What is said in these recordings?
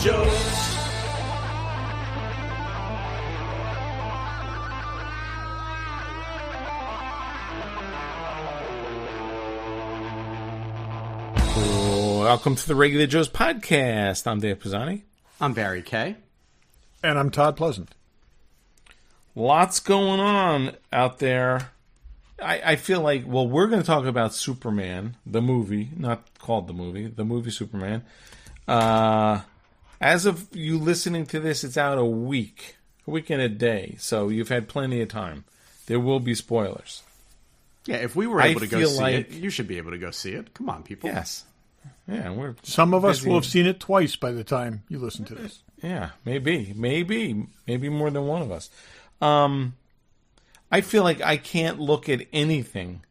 Joes. Welcome to the Regular Joes podcast. I'm Dave Pisani. I'm Barry Kay. And I'm Todd Pleasant. Lots going on out there. I feel like, well, we're going to talk about Superman, the movie, not called the movie Superman. As of you listening to this, it's out a week and a day, so you've had plenty of time. There will be spoilers. Yeah, if we were able to go see it, you should be able to go see it. Come on, people. Yes. Yeah, some of us will have seen it twice by the time you listen to this. Yeah, maybe more than one of us. I feel like I can't look at anything.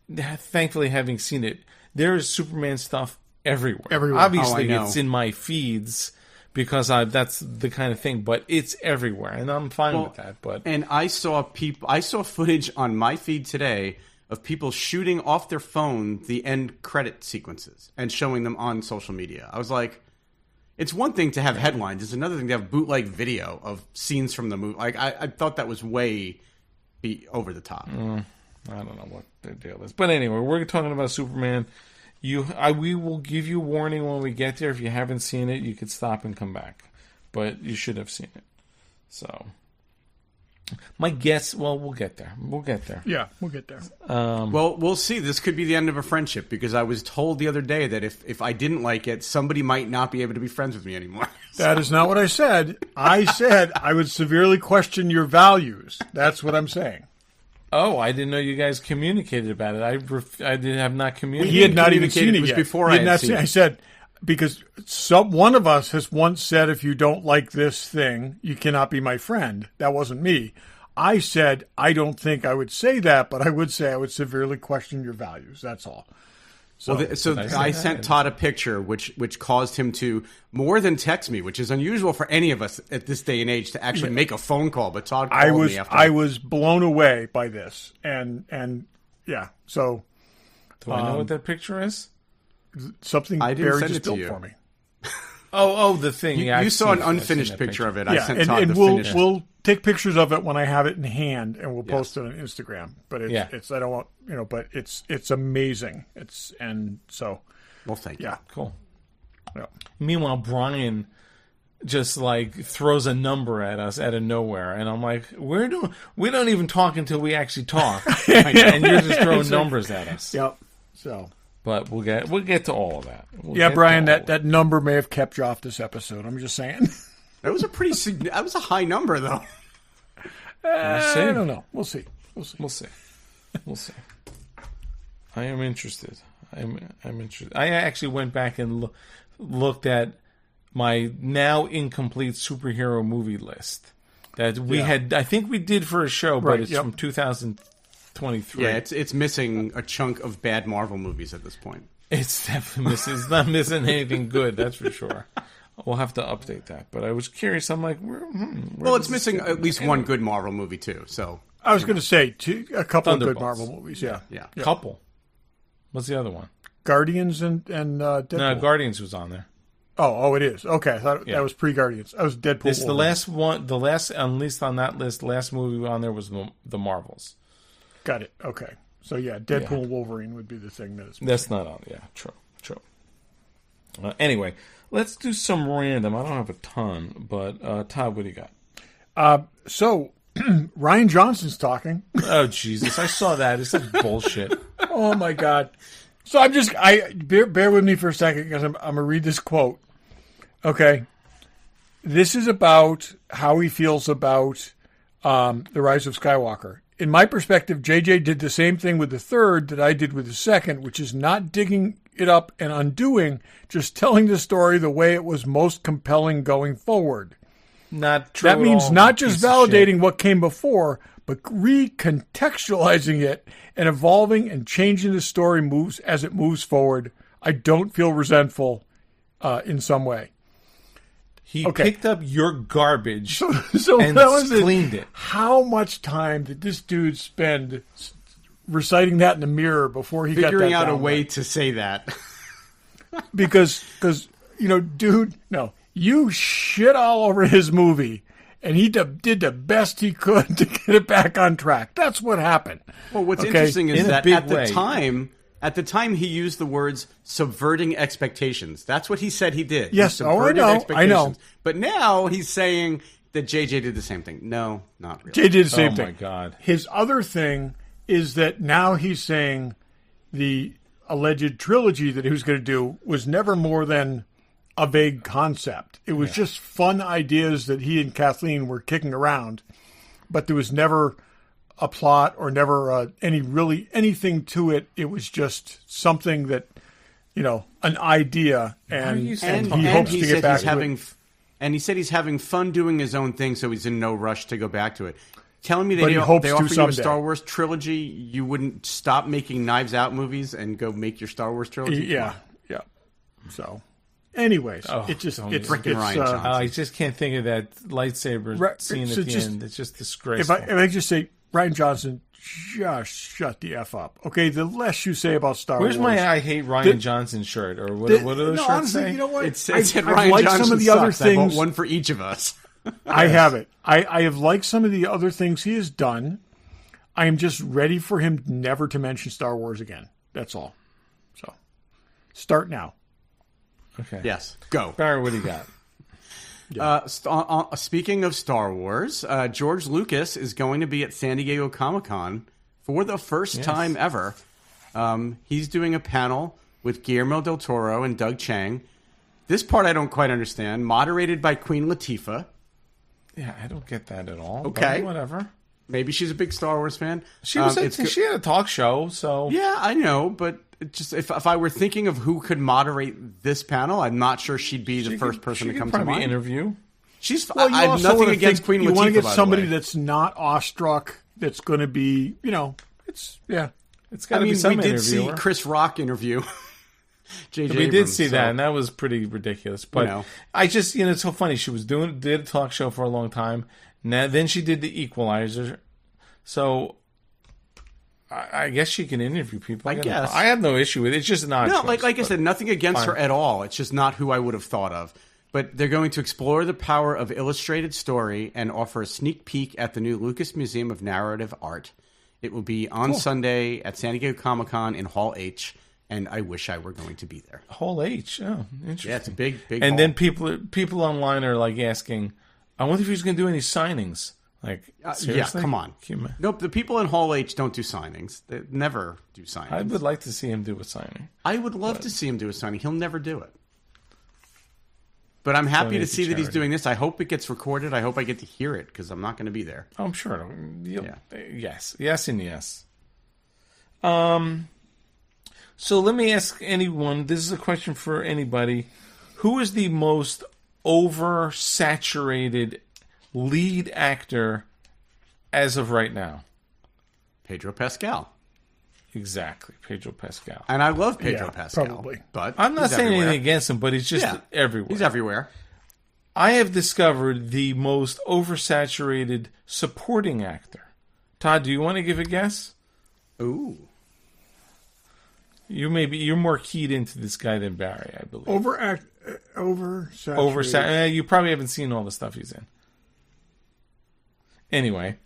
Thankfully, having seen it, there is Superman stuff everywhere. Obviously, it's in my feeds because that's the kind of thing. But it's everywhere, and I'm fine with that. And I saw footage on my feed today of people shooting off their phone the end credit sequences and showing them on social media. I was like, it's one thing to have headlines. It's another thing to have bootleg video of scenes from the movie. Like I thought that was way over the top. I don't know what the deal is. But anyway, we're talking about Superman. We will give you warning when we get there. If you haven't seen it, you could stop and come back. But you should have seen it. So my guess, well, we'll get there. Yeah, we'll get there. Well, we'll see. This could be the end of a friendship because I was told the other day that if I didn't like it, somebody might not be able to be friends with me anymore. That is not what I said. I said I would severely question your values. That's what I'm saying. Oh, I didn't know you guys communicated about it. I have not communicated. He had not even seen it yet. Before I had seen it. I said, because one of us has once said, if you don't like this thing, you cannot be my friend. That wasn't me. I said, I don't think I would say that, but I would say I would severely question your values. That's all. So I sent Todd a picture, which caused him to more than text me, which is unusual for any of us at this day and age to actually make a phone call. But Todd called me after. I was blown away by this, and yeah. So, do I know what that picture is? Something Barry just built for me. The thing. You saw an unfinished picture of it. I sent Todd and the finished. We'll take pictures of it when I have it in hand, and we'll post it on Instagram. But it's I don't want but it's amazing. Well, thank you. Yeah, cool. Yeah. Meanwhile, Brian just throws a number at us out of nowhere, and I'm like, we don't even talk until we actually talk, and you're just throwing numbers at us. Yep. So. But we'll get to all of that. Brian, that number may have kept you off this episode. I'm just saying. That was a high number, though. I don't know. We'll see. I am interested. I'm interested. I actually went back and looked at my now incomplete superhero movie list that we had. I think we did for a show, but it's from 2023. Yeah, it's missing a chunk of bad Marvel movies at this point. It's definitely missing. It's not missing anything good, that's for sure. We'll have to update that. But I was curious. I'm like, where it's missing at least one good Marvel movie too. So I was going to say a couple of good Marvel movies. Yeah. Couple. What's the other one? Guardians and Deadpool. No, Guardians was on there. Oh, it is. Okay, I thought that was pre-Guardians. I was Deadpool. This the last one. The last, at least on that list, the last movie on there was the Marvels. Got it. Okay. So Deadpool and Wolverine would be the thing that is missing. That's not on. Yeah, true. Anyway, let's do some random. I don't have a ton, but Todd, what do you got? So Ryan Johnson's talking. Oh Jesus, I saw that. It's such bullshit. Oh my God. So bear with me for a second because I'm gonna read this quote. Okay. This is about how he feels about The Rise of Skywalker. In my perspective, JJ did the same thing with the third that I did with the second, which is not digging it up and undoing, just telling the story the way it was most compelling going forward. Not true. That means not just validating what came before, but recontextualizing it and evolving and changing the story moves as it moves forward. I don't feel resentful in some way. He picked up your garbage so and cleaned it. How much time did this dude spend reciting that in the mirror before he got that figuring out down a way to say that? Because dude, no. you shit all over his movie, and he did the best he could to get it back on track. That's what happened. Well, what's interesting is that at way. the time he used the words subverting expectations. That's what he said he did. Yes, He subverted I know. expectations. But now he's saying that JJ did the same thing. No, not really. JJ did the same Oh, thing. my God. His other thing is that now he's saying the alleged trilogy that he was going to do was never more than a vague concept. It was just fun ideas that he and Kathleen were kicking around, but there was never a plot or never anything to it. It was just something that, an idea, and he hopes to get back to it. And he said he's having fun doing his own thing, so he's in no rush to go back to it. Telling me But they he hopes offer to you a someday. Star Wars trilogy, you wouldn't stop making Knives Out movies and go make your Star Wars trilogy? Yeah. So, anyways, it's Frickin' Ryan Johnson. I just can't think of that lightsaber scene so at the just- end. It's just If disgraceful. I just say, Ryan Johnson, just shut the F up. Okay, the less you say about Star Where's Wars. my I hate Ryan Johnson shirt? Or what do those shirts honestly, say? you know what? It said I've Ryan liked Johnson some of the other sucks. I bought things. one for each of us. I have it. I have liked some of the other things he has done. I am just ready for him never to mention Star Wars again. That's all. So, start now. Okay. Yes, go. Barry, what do you got? Speaking of Star Wars, George Lucas is going to be at San Diego Comic-Con for the first time ever. He's doing a panel with Guillermo del Toro and Doug Chang. This part I don't quite understand. Moderated by Queen Latifah. Yeah, I don't get that at all. Okay. But whatever. Maybe she's a big Star Wars fan. She she had a talk show, so Yeah, I know, but it just if I were thinking of who could moderate this panel, I'm not sure she'd be the first person she to could come to probably mind. interview. She's. Well, you I have also nothing wanna against Queen You Latifah. want to get by the somebody way. that's not awestruck. That's going to be, it's It's got I to mean, be some we did see interviewer. Chris Rock interview. J.J. We did Abrams, see so- that, and that was pretty ridiculous. But I just, it's so funny. She was did a talk show for a long time. Now, then she did the Equalizer. So I guess she can interview people. I guess. I have no issue with it. It's just not. No, like I said, nothing against her at all. It's just not who I would have thought of. But they're going to explore the power of illustrated story and offer a sneak peek at the new Lucas Museum of Narrative Art. It will be on Sunday at San Diego Comic-Con in Hall H, and I wish I were going to be there. Hall H. Oh, interesting. Yeah, it's a big And hall. then people online are like asking, I wonder if he's going to do any signings. Like, seriously? yeah, come on. Nope, the people in Hall H don't do signings. They never do signings. I would like to see him do a signing. I would love to see him do a signing. He'll never do it. But I'm happy Donate to to see that he's charity. doing this. I hope it gets recorded. I hope I get to hear it because I'm not going to be there. I'm sure. Yeah. Yes, and yes. So let me ask anyone. This is a question for anybody. Who is the most oversaturated lead actor as of right now? Pedro Pascal. Exactly, Pedro Pascal. And I love Pedro Yeah, Pascal. probably. But I'm not he's saying everywhere. anything against him, but he's just everywhere. He's everywhere. I have discovered the most oversaturated supporting actor. Todd, do you want to give a guess? Ooh. You're more keyed into this guy than Barry, I believe. Oversaturated. You probably haven't seen all the stuff he's in. Anyway,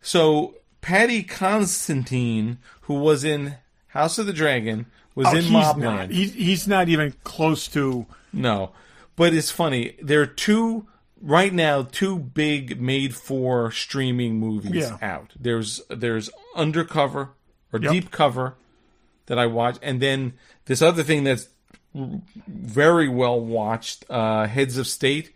so Patty Constantine, who was in House of the Dragon, was in he's Mobland. not. He's not even close to. No, but it's funny. There are two big made-for streaming movies out. There's Undercover or Deep Cover that I watched, and then this other thing that's very well watched, Heads of State.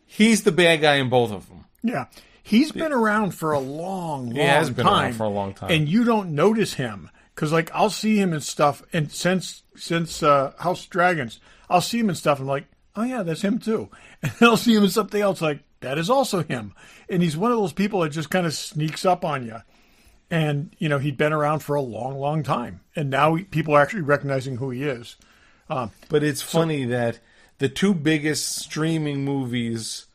He's the bad guy in both of them. Yeah. He's been around for a long He has been time. around for a long time. And you don't notice him. Because, I'll see him in stuff. And since House of Dragons, I'll see him in stuff. And I'm like, oh, yeah, that's him too. And then I'll see him in something else like, that is also him. And he's one of those people that just kind of sneaks up on you. And, he'd been around for a long, long time. And now people are actually recognizing who he is. But it's funny that the two biggest streaming movies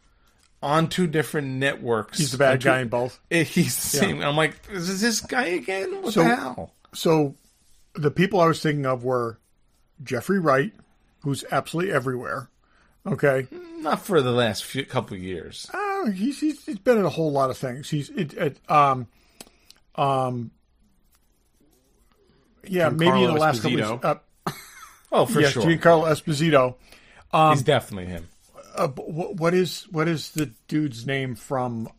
on two different networks. He's the bad guy in both. He's the same. I'm like, is this guy again? What the hell? So the people I was thinking of were Jeffrey Wright, who's absolutely everywhere. Okay. Not for the last couple of years. He's been in a whole lot of things. Yeah, maybe in the last couple of years. Oh, for sure. Giancarlo Esposito. He's definitely him. What is the dude's name from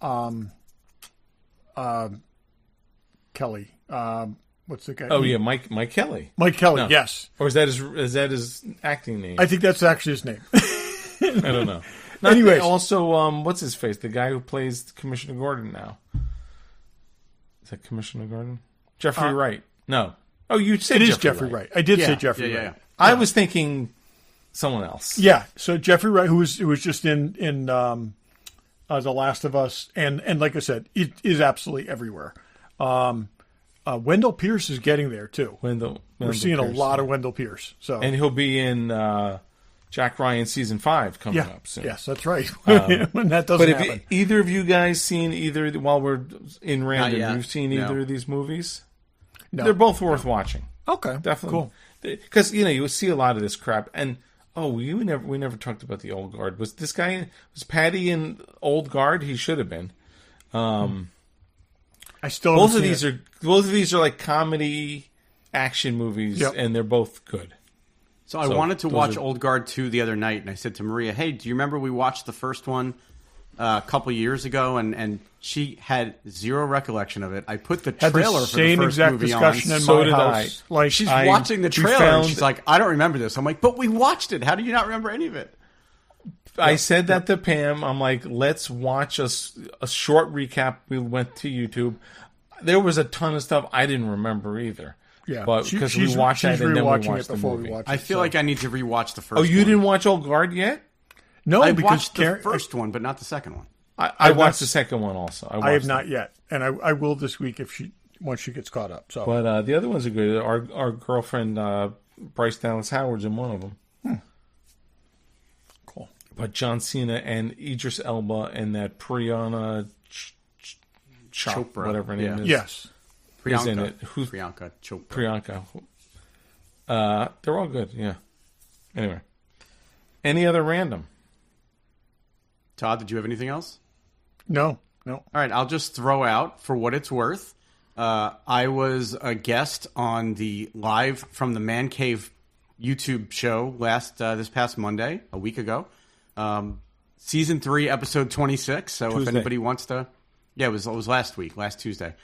Kelly? What's the guy? Oh yeah, Mike Kelly. Mike Kelly. No. Yes. Or is that his acting name? I think that's actually his name. I don't know. Anyways, also, what's his face? The guy who plays Commissioner Gordon now. Is that Commissioner Gordon? Jeffrey Wright. No. Oh, you said it is Jeffrey Wright. I did say Jeffrey Wright. Yeah. I was thinking someone else. Yeah. So Jeffrey Wright, who was just in The Last of Us, and like I said, it is absolutely everywhere. Wendell Pierce is getting there too. We're seeing Pierce, a lot of Wendell Pierce. So, and he'll be in Jack Ryan season 5 coming up soon. Yes, that's right. When that doesn't happen. But have either of you guys seen while we're in random? You've seen either of these movies? No. They're both worth watching. Okay, definitely. Cool. Because you see a lot of this crap, and we never talked about the Old Guard. Was this guy Patty in Old Guard? He should have been. I still both of these are like comedy action movies, and they're both good. So I wanted to watch Old Guard 2 the other night, and I said to Maria, "Hey, do you remember we watched the first one a couple years ago?" And she had zero recollection of it. I put the trailer for the first movie discussion on. In my house. Like she's watching the trailer, and she's like, "I don't remember this." I'm like, "But we watched it. How do you not remember any of it?" I said that to Pam. I'm like, let's watch a short recap. We went to YouTube. There was a ton of stuff I didn't remember either. Yeah, but because we watched that and then we watched the movie. I feel like I need to rewatch the first one. Oh, you didn't watch Old Guard yet? No, I watched the first one, but not the second one. I watched the second one also. I have not yet, and I will this week once she gets caught up. So, but the other ones are good. Our girlfriend Bryce Dallas Howard's in one of them. Cool. But John Cena and Idris Elba and that Priyanka Chopra, whatever her name is. Yes. Priyanka. Is in it. Priyanka Chopra. Priyanka. They're all good, yeah. Anyway. Any other random? Todd, did you have anything else? No. All right, I'll just throw out, for what it's worth, I was a guest on the Live from the Man Cave YouTube show this past Monday, a week ago. Season 3, episode 26. So Tuesday. If anybody wants to... Yeah, it was last week, last Tuesday.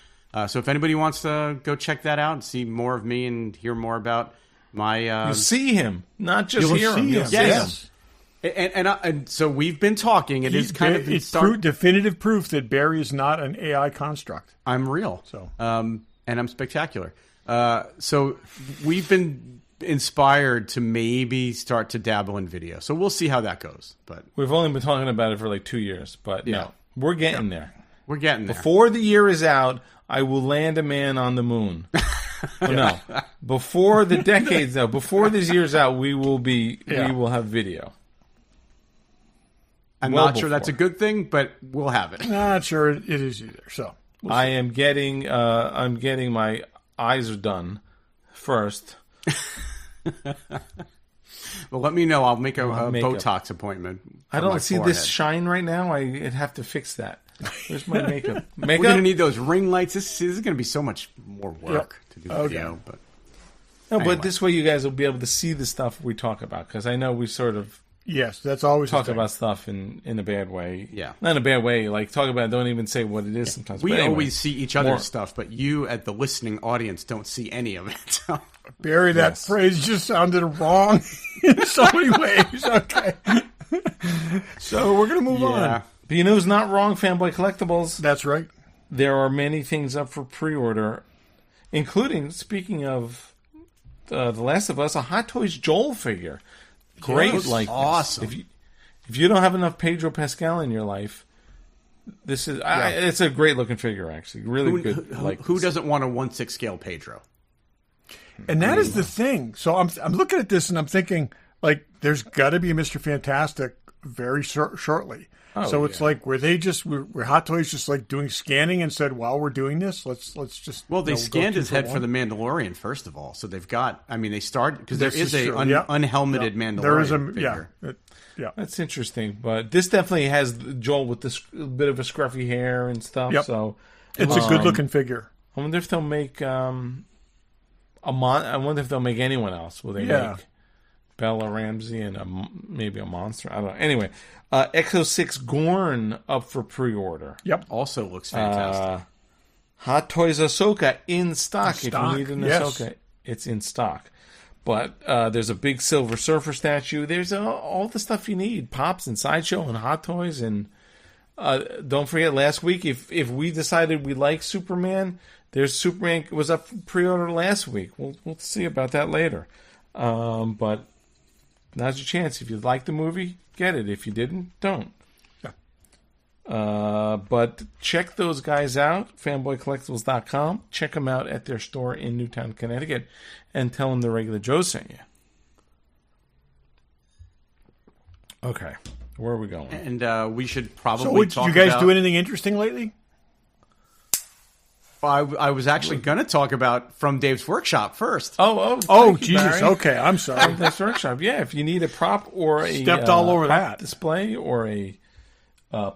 So if anybody wants to go check that out and see more of me and hear more about my... You'll see him, not just hear him. Yes. And so we've been talking. It's definitive proof that Barry is not an AI construct. I'm real. So, and I'm spectacular. So we've been inspired to maybe start to dabble in video. So we'll see how that goes. But we've only been talking about it for like 2 years. But no, we're getting there. We're getting there. Before the year is out, I will land a man on the moon. No, before the decade's out, before this year's out, we will have video. I'm not sure that's a good thing, but we'll have it. Not sure it is either. So I'm getting my eyes are done first. Well, let me know. I'll make a Botox appointment. I don't see this shine right now. I'd have to fix that. Where's my makeup? We're going to need those ring lights. This is going to be so much more work to do video. But but this way you guys will be able to see the stuff we talk about, because I know we sort of that's always talk about stuff in a bad way. Yeah, not in a bad way. Like talk about it, don't even say what it is sometimes. We always see each other's stuff, but you, at the listening audience, don't see any of it. Barry, that phrase just sounded wrong in so many ways. Okay, so we're going to move on. But you know who's not wrong, Fanboy Collectibles? That's right. There are many things up for pre-order, including, speaking of The Last of Us, a Hot Toys Joel figure. Great likeness. Awesome. If you don't have enough Pedro Pascal in your life, this is it's a great looking figure, actually. Really good likeness. Who doesn't want a 1/6 scale Pedro? And that is the thing. So I'm looking at this and I'm thinking, like, there's got to be a Mr. Fantastic very shortly. So it's like were Hot Toys just like doing scanning and said, while we're doing this, let's just they scanned his head for the Mandalorian first of all, so they've got. I mean, they started because there is a unhelmeted Mandalorian figure. Yeah, that's interesting. But this definitely has Joel with this bit of a scruffy hair and stuff. Yep. So it's a good looking figure. I wonder if they'll make I wonder if they'll make anyone else. Will they make Bella Ramsey and maybe a monster? I don't know. Anyway, Echo 6 Gorn up for pre-order. Yep. Also looks fantastic. Hot Toys Ahsoka in stock. If you need an Ahsoka, it's in stock. But there's a big Silver Surfer statue. There's all the stuff you need. Pops and Sideshow and Hot Toys. And don't forget, last week, if we decided we like Superman, there's Superman was up for pre-order last week. We'll see about that later. But now's your chance. If you like the movie, get it. If you didn't, don't. But check those guys out, fanboycollectibles.com. Check them out at their store in Newtown, Connecticut, and tell them the regular Joe sent you. Okay, where are we going? And we should probably talk about... Did you guys do do anything interesting lately? I was actually going to talk about From Dave's Workshop first. Oh, Jesus. Barry. Okay, I'm sorry. From Dave's Workshop. Yeah, if you need a prop or a stepped all over that display or a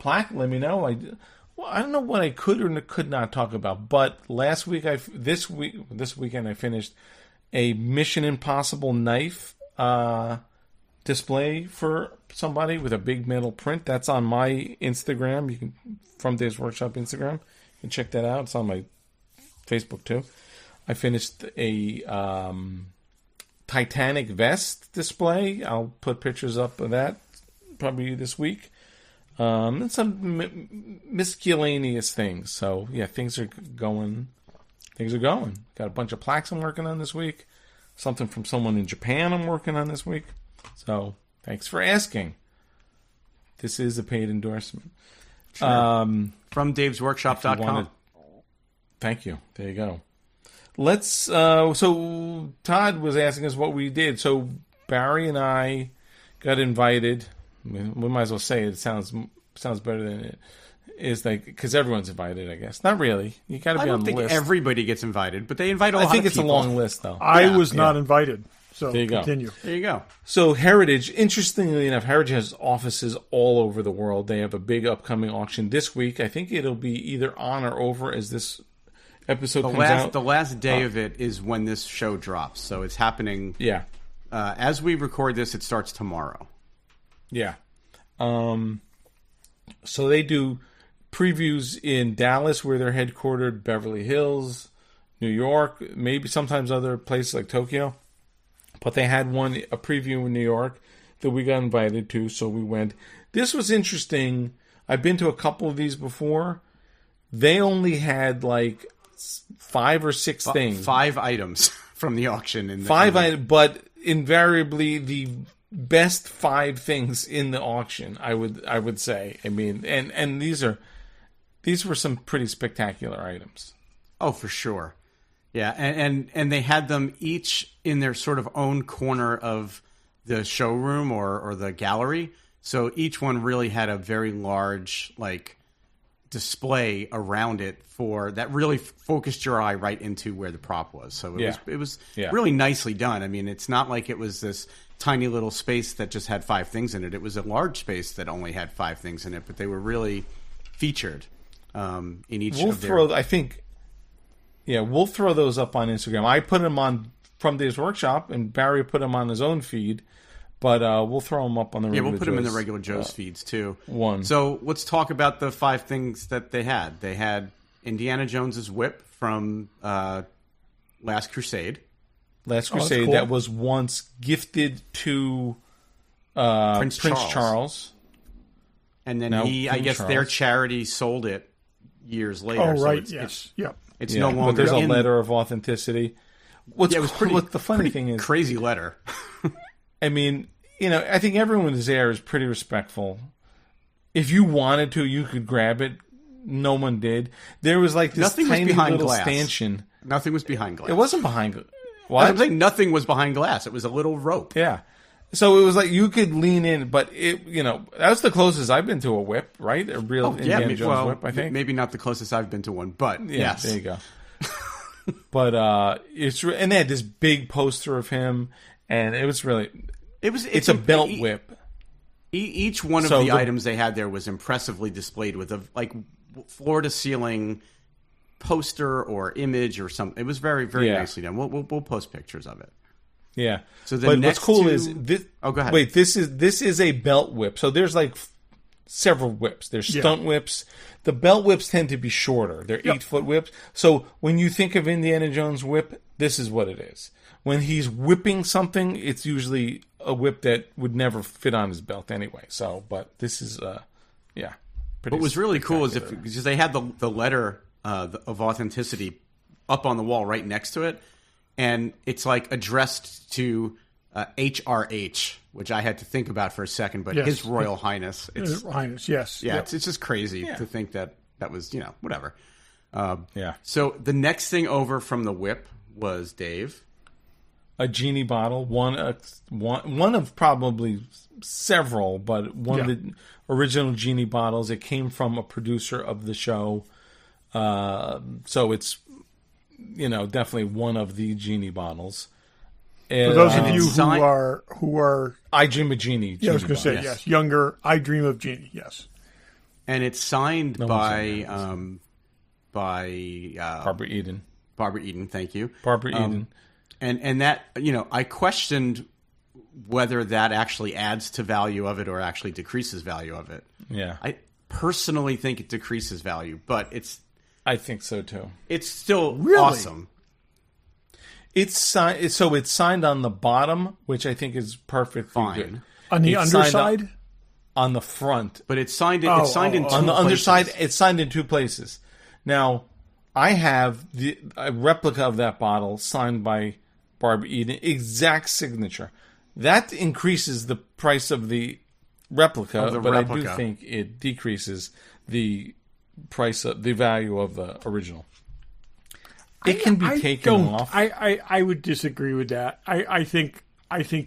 plaque, let me know. I don't know what I could or could not talk about, but this weekend I finished a Mission Impossible knife display for somebody with a big metal print. That's on my Instagram. You can From Dave's Workshop Instagram. You can check that out. It's on my Facebook too. I finished a Titanic vest display. I'll put pictures up of that probably this week. And some miscellaneous things. So yeah, things are going. Got a bunch of plaques I'm working on this week. Something from someone in Japan I'm working on this week. So thanks for asking. This is a paid endorsement. Sure. From Dave'sWorkshop.com. Thank you. There you go. Let's. So Todd was asking us what we did. So Barry and I got invited. We might as well say it. It sounds better than it is, like, because everyone's invited. I guess not really. You got to be on the list. I don't think everybody gets invited, but they invite a lot of people. I think it's a long list, though. I was not invited. So there you continue. Go. There you go. So Heritage, interestingly enough, Heritage has offices all over the world. They have a big upcoming auction this week. I think it'll be either on or over as this episode comes out. The last day of it is when this show drops. So it's happening. Yeah. As we record this, it starts tomorrow. Yeah. So they do previews in Dallas, where they're headquartered, Beverly Hills, New York, maybe sometimes other places like Tokyo. But they had a preview in New York that we got invited to, so we went. This was interesting. I've been to a couple of these before. They only had like 5 or 6 things. 5 items from the auction. Items, but invariably the best 5 things in the auction, I would say. I mean, and these were some pretty spectacular items. Oh, for sure. Yeah, and they had them each in their sort of own corner of the showroom or the gallery. So each one really had a very large display around it that really focused your eye right into where the prop was. So it was really nicely done. I mean, it's not like it was this tiny little space that just had 5 things in it. It was a large space that only had 5 things in it, but they were really featured in each of their... We'll throw those up on Instagram. I put them on From Dave's Workshop, and Barry put them on his own feed. But we'll throw them up on the regular we'll put them in the regular Joe's feeds, too. One. So let's talk about the 5 things that they had. They had Indiana Jones's whip from Last Crusade. Last Crusade, cool. That was once gifted to Prince Charles. And then I guess their charity sold it years later. Oh, right, yes. Yep. It's no longer. But there's a letter of authenticity. What the funny thing is, crazy letter. I mean, I think everyone who's there is pretty respectful. If you wanted to, you could grab it. No one did. There was like this tiny little stanchion. Nothing was behind glass. It wasn't behind glass. What? I'm saying nothing was behind glass. It was a little rope. Yeah. So it was like you could lean in, but that was the closest I've been to a whip, right? A real Indiana Jones whip, I think. Maybe not the closest I've been to one, but yes. There you go. But and they had this big poster of him, and it was really it's a belt whip. Each one of the items they had there was impressively displayed with a floor to ceiling poster or image or something. It was very, very nicely done. We'll post pictures of it. Yeah. So what's cool is this. Oh, go ahead. Wait, this is a belt whip. So there's like several whips. There's stunt whips. The belt whips tend to be shorter. They're 8-foot whips. So when you think of Indiana Jones whip, this is what it is. When he's whipping something, it's usually a whip that would never fit on his belt anyway. So, but this is What was really cool is because they had the letter of authenticity up on the wall right next to it, and it's like addressed to HRH, which I had to think about for a second, but His Royal Highness. His Highness, yes. Yeah, it's just crazy to think that was, whatever. Yeah. So the next thing over from the whip was, Dave? A genie bottle, one of probably several, but one of the original genie bottles. It came from a producer of the show, so it's definitely one of the genie bottles. And, for those of you who are, I Dream of Genie. I was going to say yes, younger. I Dream of Genie. Yes, and it's signed by Barbara Eden. Barbara Eden, thank you, Barbara Eden. And that, I questioned whether that actually adds to value of it or actually decreases value of it. Yeah. I personally think it decreases value, but I think so too. It's still awesome. It's signed on the bottom, which I think is perfectly fine. Good. On the underside? On the front. But it's signed in two places. On the underside, it's signed in 2 places. Now, I have a replica of that bottle signed by Barbara Eden, exact signature. That increases the price of the replica, I do think it decreases the price of the value of the original. It can be taken off. I would disagree with that. I think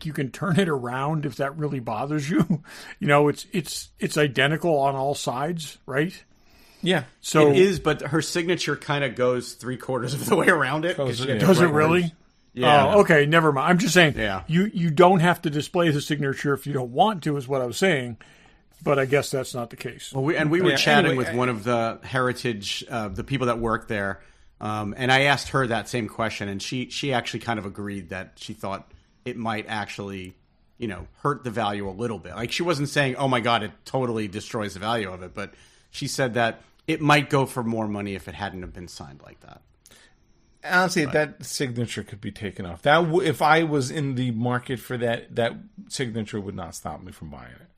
you can turn it around if that really bothers you. It's identical on all sides, right? Yeah. So it is, but her signature kind of goes 3/4 of the way around it. Does it really? Yeah. Oh, okay, never mind. I'm just saying, you don't have to display the signature if you don't want to, is what I was saying. But I guess that's not the case. Well, we were chatting with one of the heritage, the people that work there, and I asked her that same question, and she actually kind of agreed that she thought it might actually, hurt the value a little bit. Like, she wasn't saying, "Oh my God, it totally destroys the value of it," but she said that it might go for more money if it hadn't have been signed like that. Honestly, that signature could be taken off. That if I was in the market for that signature would not stop me from buying it.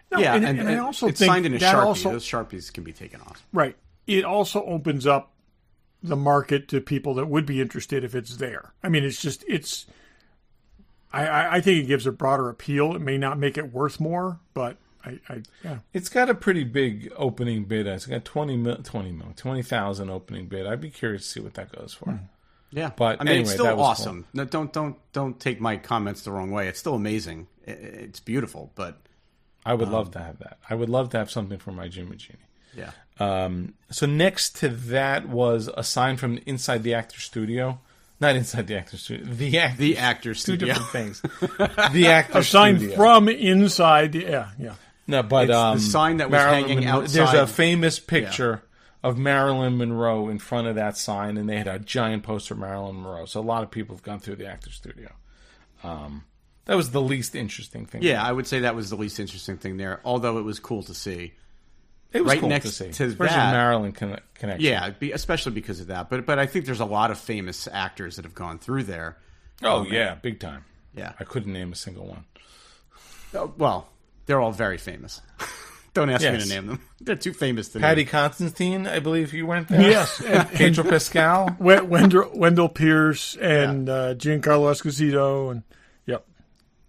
No, yeah, and I also it's think signed in a Sharpie. Those Sharpies can be taken off. Right. It also opens up the market to people that would be interested if it's there. I mean, I think it gives a broader appeal. It may not make it worth more, but It's got a pretty big opening bid. It's got 20,000 opening bid. I'd be curious to see what that goes for. Yeah, but I mean, anyway, it's still that was awesome. Cool. No, don't take my comments the wrong way. It's still amazing. It's beautiful, but I would love to have that. I would love to have something for my Jimmy Genie. Yeah. So next to that was a sign from inside the actor studio. Not inside the actor studio. The actor studio. Two different things. The actor a sign studio. From inside the yeah. No, but it's the sign that was hanging outside. There's a famous picture of Marilyn Monroe in front of that sign, and they had a giant poster of Marilyn Monroe. So a lot of people have gone through the actor studio. That was the least interesting thing. Yeah, I would say that was the least interesting thing there, although it was cool to see. It was right cool next to see. To especially that, Marilyn connection. Yeah, especially because of that. But I think there's a lot of famous actors that have gone through there. Oh, yeah, big time. Yeah. I couldn't name a single one. Well, they're all very famous. Don't ask me to name them. They're too famous to name. Patty Constantine, I believe you went there. Yes. Pedro Pascal. Wendell Pierce and Giancarlo Esposito. And,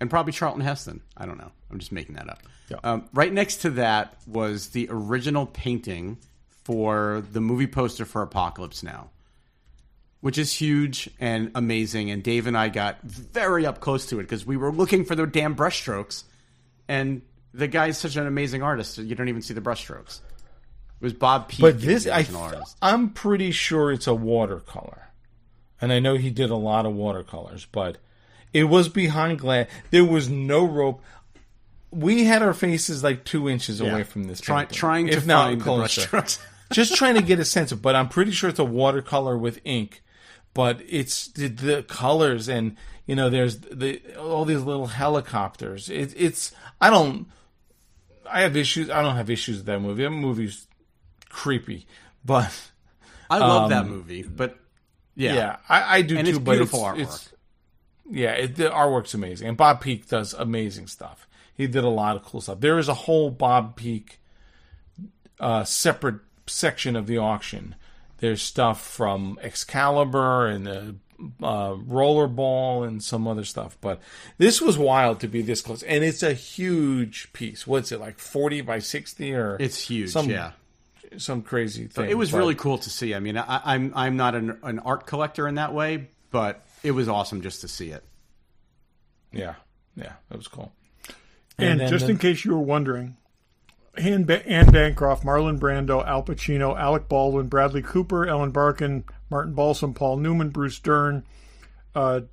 and probably Charlton Heston. I don't know. I'm just making that up. Yeah. Right next to that was the original painting for the movie poster for Apocalypse Now, which is huge and amazing. And Dave and I got very up close to it because we were looking for the damn brushstrokes. And the guy's such an amazing artist, you don't even see the brushstrokes. It was Bob Peake. But this, the original artist. I'm pretty sure it's a watercolor. And I know he did a lot of watercolors, but it was behind glass. There was no rope. We had our faces like 2 inches away from this painting. Trying to find the brushstrokes. Just trying to get a sense of, but I'm pretty sure it's a watercolor with ink. But it's the colors, and there's all these little helicopters. I have issues. I don't have issues with that movie. That movie's creepy, but I love that movie. But yeah, I do and too. It's but beautiful artwork. The artwork's amazing, and Bob Peake does amazing stuff. He did a lot of cool stuff. There is a whole Bob Peake separate section of the auction. There's stuff from Excalibur and Rollerball and some other stuff. But this was wild to be this close. And it's a huge piece. What's it, like 40 by 60? Or it's huge, some crazy thing. It was really cool to see. I mean, I'm not an art collector in that way, but it was awesome just to see it. Yeah, that was cool. And just in case you were wondering, Anne Bancroft, Marlon Brando, Al Pacino, Alec Baldwin, Bradley Cooper, Ellen Barkin, Martin Balsam, Paul Newman, Bruce Dern, Ellen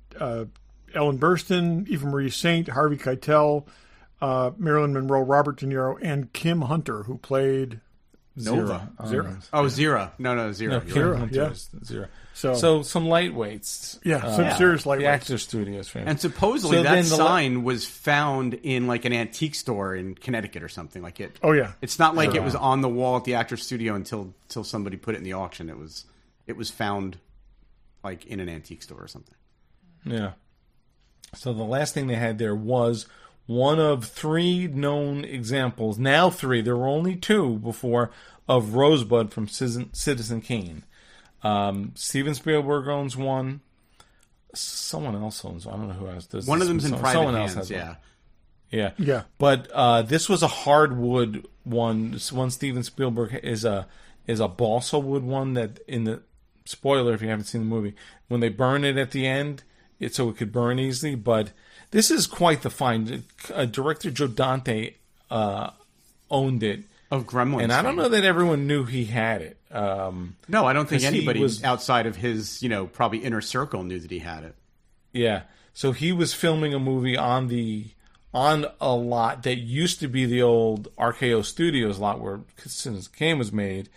Burstyn, Eva Marie Saint, Harvey Keitel, Marilyn Monroe, Robert De Niro, and Kim Hunter, who played Nova. Zero. Zero. No, Zero. Kim Hunter is Zero. So some lightweights. Yeah, some serious lightweights. The Actor Studios fame. And supposedly that sign was found in like an antique store in Connecticut or something like it. Oh yeah. It's not like it was on the wall at the Actor Studio until somebody put it in the auction. It was found like in an antique store or something. Yeah. So the last thing they had there was one of 3 known examples. Now 3. There were only 2 before, of Rosebud from Citizen Kane. Steven Spielberg owns one. Someone else owns one. I don't know who else does. One of them's in private someone hands, else has yeah. One. Yeah. But this was a hardwood one. One Steven Spielberg is a balsa wood one that, in the spoiler if you haven't seen the movie, when they burn it at the end, so it could burn easily. But this is quite the find. Director Joe Dante owned it. Of Gremlins. And I don't know that everyone knew he had it. No, I don't think anybody outside of his, probably inner circle knew that he had it. Yeah. So he was filming a movie on a lot that used to be the old RKO Studios lot where Citizen Kane was made.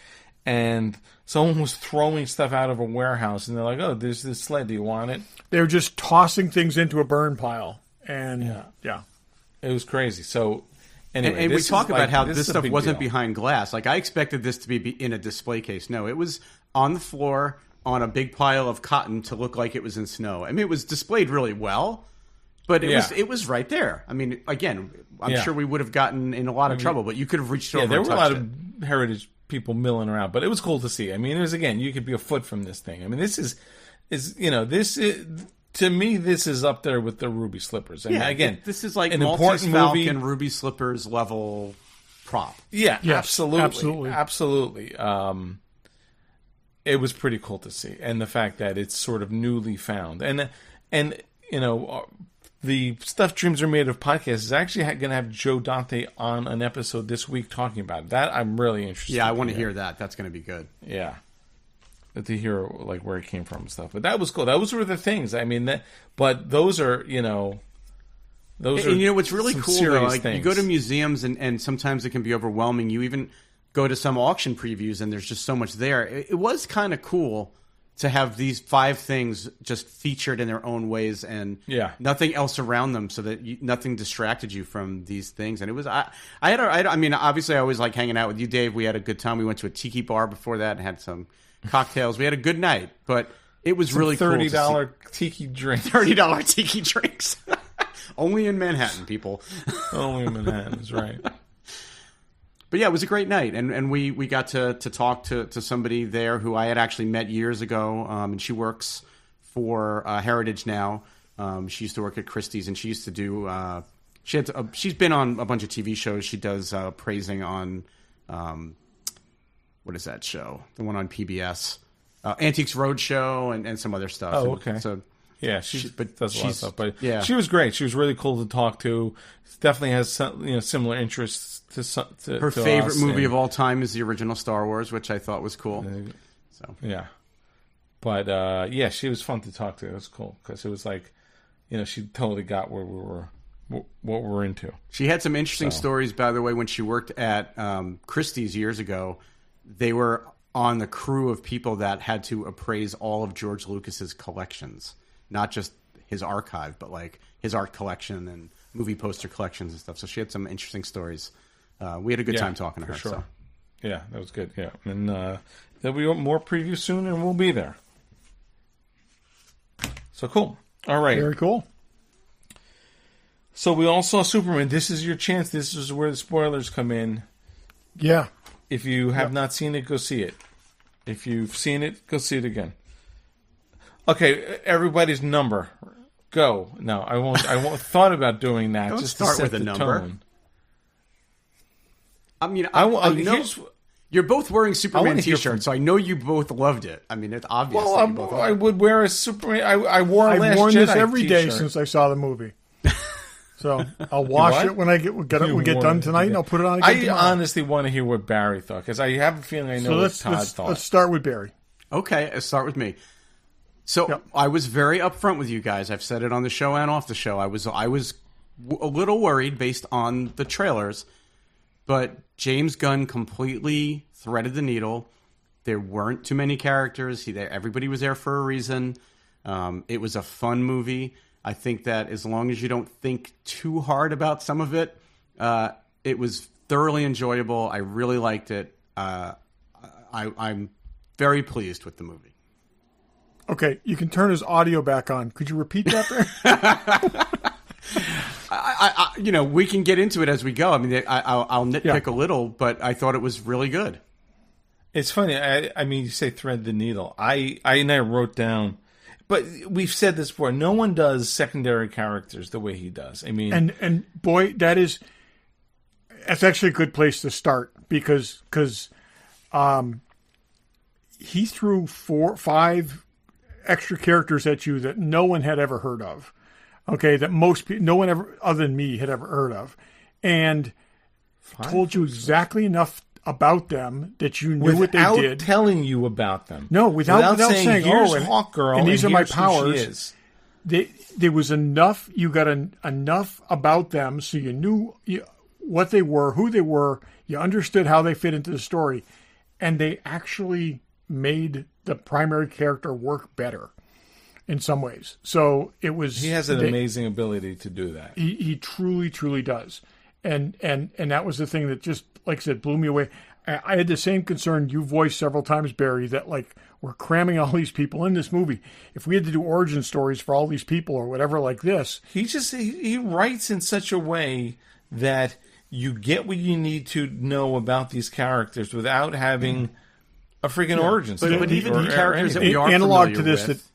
And someone was throwing stuff out of a warehouse, and they're like, "Oh, there's this sled. Do you want it?" They were just tossing things into a burn pile, and yeah. It was crazy. So anyway, and we talk about how this stuff wasn't deal. behind glass. Like I expected this to be in a display case. No, it was on the floor on a big pile of cotton to look like it was in snow. I mean, it was displayed really well, but it was right there. I mean, again, I'm sure we would have gotten in a lot of trouble, but you could have reached over. Yeah, there and were a lot touched of heritage people milling around, but it was cool to see. I mean, you could be a foot from this thing. I mean, this is to me, this is up there with the Ruby Slippers. I mean, again, this is like an Maltese important movie. Falcon, Ruby Slippers level prop. Yeah, yes, absolutely. It was pretty cool to see, and the fact that it's sort of newly found, and the Stuff Dreams Are Made Of podcast is actually going to have Joe Dante on an episode this week talking about it. That I'm really interested. Yeah, I want to hear that. That's going to be good. Yeah. To hear like where it came from and stuff, but that was cool. Those were the things. I mean, but those are those. And what's really cool though, like things. You go to museums and sometimes it can be overwhelming. You even go to some auction previews and there's just so much there. It was kind of cool to have these 5 things just featured in their own ways and nothing else around them, so that nothing distracted you from these things. And it was I mean, obviously I always like hanging out with you, Dave. We had a good time. We went to a tiki bar before that and had some cocktails. We had a good night, but it was really cool. $30 tiki drink. $30 tiki drinks. Only in Manhattan, people. Only in Manhattan is right. But yeah, it was a great night, and we got to talk to somebody there who I had actually met years ago, and she works for Heritage now. She used to work at Christie's, and she used to do. She's been on a bunch of TV shows. She does praising on. What is that show? The one on PBS. Antiques Roadshow and some other stuff. Oh, And okay. so Yeah, she does a lot of stuff, but yeah. she was great. She was really cool to talk to. Definitely has some, similar interests to her to favorite us, movie and- of all time is the original Star Wars, which I thought was cool. So Yeah, but yeah, she was fun to talk to. It was cool because it was like, she totally got where we were, what we're into. she had some interesting stories, by the way, when she worked at Christie's years ago. They were on the crew of people that had to appraise all of George Lucas's collections, not just his archive, but like his art collection and movie poster collections and stuff. So she had some interesting stories. We had a good time talking to her. Sure. So. Yeah, that was good. Yeah, and there'll be more previews soon, and we'll be there. So cool. All right. Very cool. So we all saw Superman. This is your chance. This is where the spoilers come in. Yeah. If you have not seen it, go see it. If you've seen it, go see it again. Okay, everybody's number. Go. No, I won't. Thought about doing that. Don't just start to set with a the number. tone. I mean, I know here's- you're both wearing Superman wanna hear T-shirts, so I know you both loved it. I mean, it's obvious. Well, that you both loved I it. would wear a Superman. I wore a I've Last worn Jedi this every day t-shirt. since I saw the movie. So I'll wash what? it when we get You done wore it tonight, every and day. I'll put it on again I tomorrow. honestly want to hear what Barry thought because I have a feeling I know So what let's Todd thought. let's start with Barry. Okay, let's start with me. So Yep. I was very upfront with you guys. I've said it on the show and off the show. I was a little worried based on the trailers, but James Gunn completely threaded the needle. There weren't too many characters. Everybody was there for a reason. It was a fun movie. I think that as long as you don't think too hard about some of it, it was thoroughly enjoyable. I really liked it. I'm very pleased with the movie. Okay, you can turn his audio back on. Could you repeat that, Barry? We can get into it as we go. I mean, I'll nitpick Yeah. a little, but I thought it was really good. It's funny. I mean, you say thread the needle. I wrote down, but we've said this before. No one does secondary characters the way he does. I mean, And boy, that's actually a good place to start because he threw 4-5 extra characters at you that no one had ever heard of. Okay, that no one ever other than me had ever heard of, and told you exactly enough about them that you knew what they without did. telling you about them. No, without saying, here's and Hawkgirl, and these are my here's who she powers. is." There was enough. You got enough about them, so you knew what they were, who they were. You understood how they fit into the story, and they actually made the primary character work better in some ways. So it was. He has an amazing ability to do that. He truly, truly does, and that was the thing that just, like I said, blew me away. I had the same concern you voiced several times, Barry, that like we're cramming all these people in this movie. If we had to do origin stories for all these people or whatever like this, He writes in such a way that you get what you need to know about these characters without having a freaking origin story. But even or the characters that anything. we are analog familiar to this, with,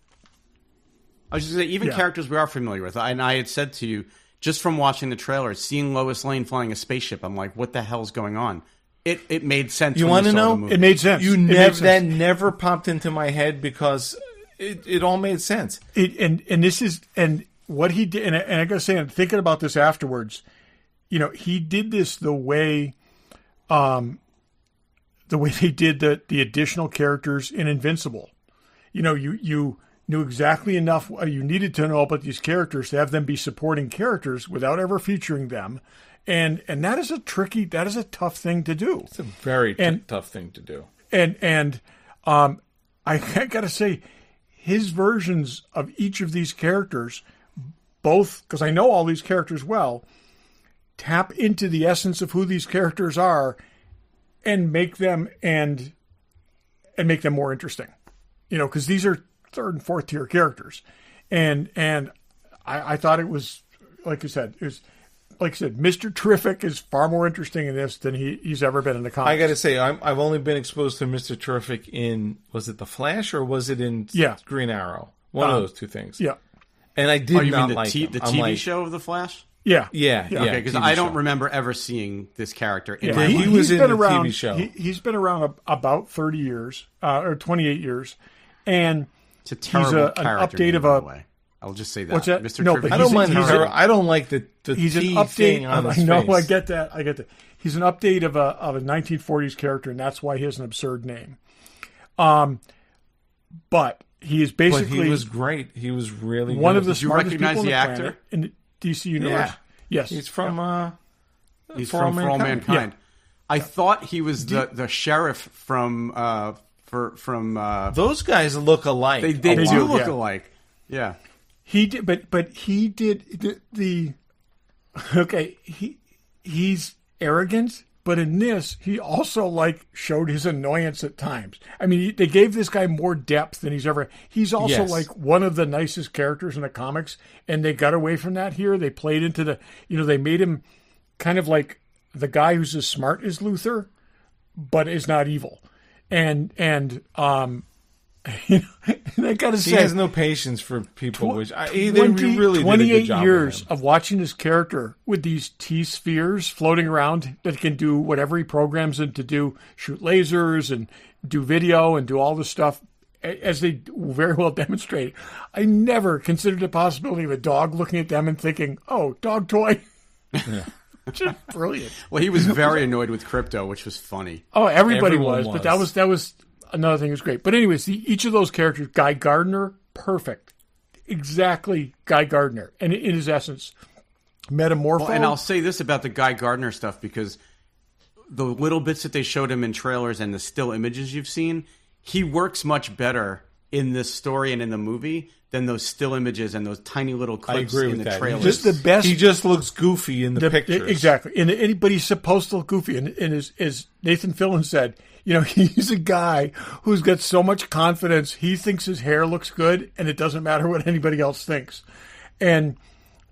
I was just going to say, even Yeah. characters we are familiar with. And I had said to you, just from watching the trailer, seeing Lois Lane flying a spaceship, I'm like, what the hell's going on? It made sense. You when want to saw the know? movie. it made sense. You It made never sense. that never popped into my head because it all made sense. And this is and what he did, and I gotta say, I'm thinking about this afterwards. He did this the way they did the additional characters in Invincible. You knew exactly enough you needed to know about these characters to have them be supporting characters without ever featuring them, and that is a tough thing to do. It's a very tough thing to do. And I got to say, his versions of each of these characters, both because I know all these characters well, tap into the essence of who these characters are, and make them more interesting. Because these are third and fourth tier characters, and I thought it was like you said, Mr. Terrific is far more interesting in this than he's ever been in the comics. I got to say, I've only been exposed to Mr. Terrific in, was it The Flash or was it in Green Arrow? One of those two things. Yeah. And I did you not mean like the him. I'm TV like, show of The Flash? Yeah. Yeah. Okay, because TV I don't show. remember ever seeing this character in Yeah, my he life. was he's in been the around, TV show. He's been around about 30 years, or 28 years, And It's a terrible an character update name, of by a. the way. I'll just say that. What's that? Mr. No, Trivia. but I don't mind he's her. I don't like the He's an T update. thing on his I know. face. I get that. He's an update of a 1940s character, and that's why he has an absurd name. But he is basically. But he was great. He was really one good. of the Did you smartest recognize people the on the actor? planet in the DC universe. Yeah. Yes, He's from. He's For All from For All Mankind. Mankind. I thought he was the sheriff from Those guys look alike. They a do lot. look yeah. alike. Yeah. He did, but he did the okay. He's arrogant, but in this, he also like showed his annoyance at times. I mean, they gave this guy more depth than he's ever. He's also Yes. like one of the nicest characters in the comics, and they got away from that here. They played into they made him kind of like the guy who's as smart as Luthor, but is not evil, and and I gotta He say, has no patience for people, which they 20 really did a 28 good job years of him. of watching his character with these T-spheres floating around that can do whatever he programs them to do, shoot lasers and do video and do all this stuff, as they very well demonstrate. I never considered the possibility of a dog looking at them and thinking, oh, dog toy. Yeah. Just brilliant. Well, he was very annoyed with Crypto, which was funny. Oh, everybody Everyone was, but that was another thing that was great. But anyways, each of those characters, Guy Gardner, perfect. Exactly Guy Gardner. And in his essence, metamorpho. Well, and I'll say this about the Guy Gardner stuff, because the little bits that they showed him in trailers and the still images you've seen, he works much better in this story and in the movie than those still images and those tiny little clips agree in with the that. trailers. just the best. He just looks goofy in the pictures. Exactly. But he's supposed to look goofy. And as Nathan Fillion said, he's a guy who's got so much confidence. He thinks his hair looks good, and it doesn't matter what anybody else thinks. And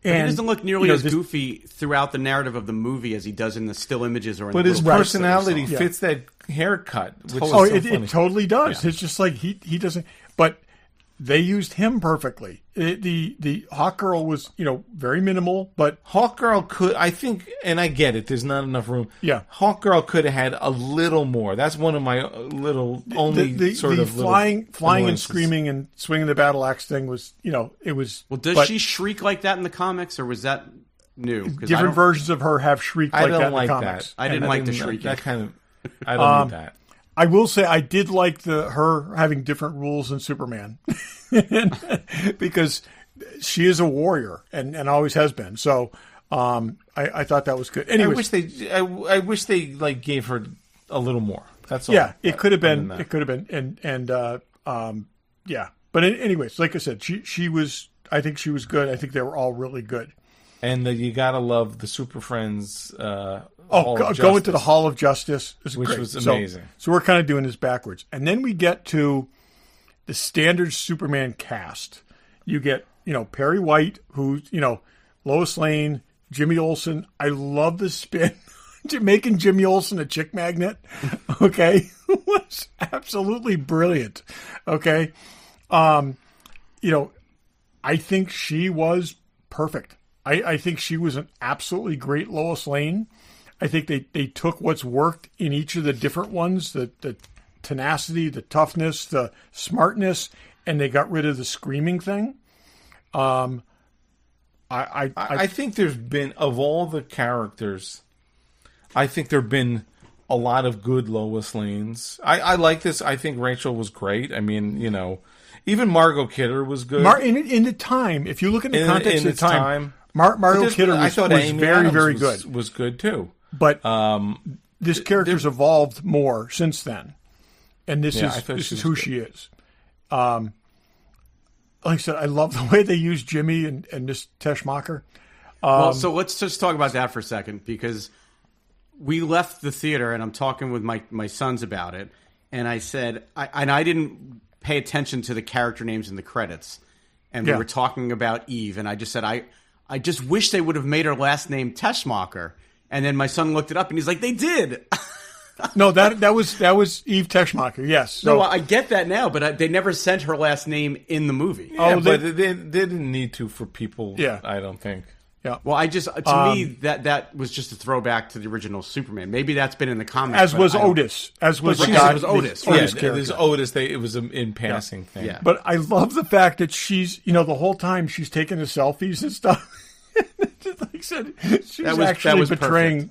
he doesn't look nearly as goofy throughout the narrative of the movie as he does in the still images or in But the his little clips that we personality saw. fits that haircut. Which Oh, is so funny. it totally does. Yeah. It's just like he doesn't. But they used him perfectly. The Hawkgirl was very minimal, but Hawkgirl could, I think, and I get it. There's not enough room. Yeah. Hawkgirl could have had a little more. That's one of my only the sort of flying little and annoyances. screaming and swinging the battle axe thing was it was. Well, does but she shriek like that in the comics, or was that new? 'Cause I different don't- versions of her have shrieked I like don't that like in the that. comics. I didn't like the didn't- shrieking. That kind of. I don't need that. I will say I did like her having different rules than Superman because she is a warrior and always has been. So I thought that was good. Anyways, I wish they like gave her a little more. That's all. yeah, it could have been. that. It could have been. Yeah. But anyways, like I said, she was. I think she was good. I think they were all really good. And you gotta love the Super Friends. Go into the Hall of Justice, Which great. was amazing. So we're kind of doing this backwards, and then we get to the standard Superman cast. You get Perry White, who's Lois Lane, Jimmy Olsen. I love the spin. Making Jimmy Olsen a chick magnet, okay, was absolutely brilliant. Okay, I think she was perfect. I think she was an absolutely great Lois Lane. I think they took what's worked in each of the different ones, the tenacity, the toughness, the smartness, and they got rid of the screaming thing. I think there's been, of all the characters, I think there have been a lot of good Lois Lanes. I like this. I think Rachel was great. I mean, even Margot Kidder was good. In the time, if you look at the context of the time, Margot Kidder was Amy very, Adams very good. Was good too. But this character's evolved more since then, and this is who she is. Like I said, I love the way they use Jimmy and Miss Teschmacher. Well, so let's just talk about that for a second, because we left the theater and I'm talking with my sons about it, and I said, I didn't pay attention to the character names in the credits, and we were talking about Eve, and I just said, I just wish they would have made her last name Teschmacher. And then my son looked it up, and he's like, "They did." No, that was Eve Teschmacher. Yes. So, No, I get that now, but they never sent her last name in the movie. Yeah, but they didn't need to for people. Yeah. I don't think. Yeah. Well, to me that was just a throwback to the original Superman. Maybe that's been in the comics. As was Otis. As was the guy. It was Otis. Yeah, Right? there's Otis. It was an in passing thing. Yeah. But I love the fact that she's, the whole time she's taking the selfies and stuff. Just like I said, she was actually betraying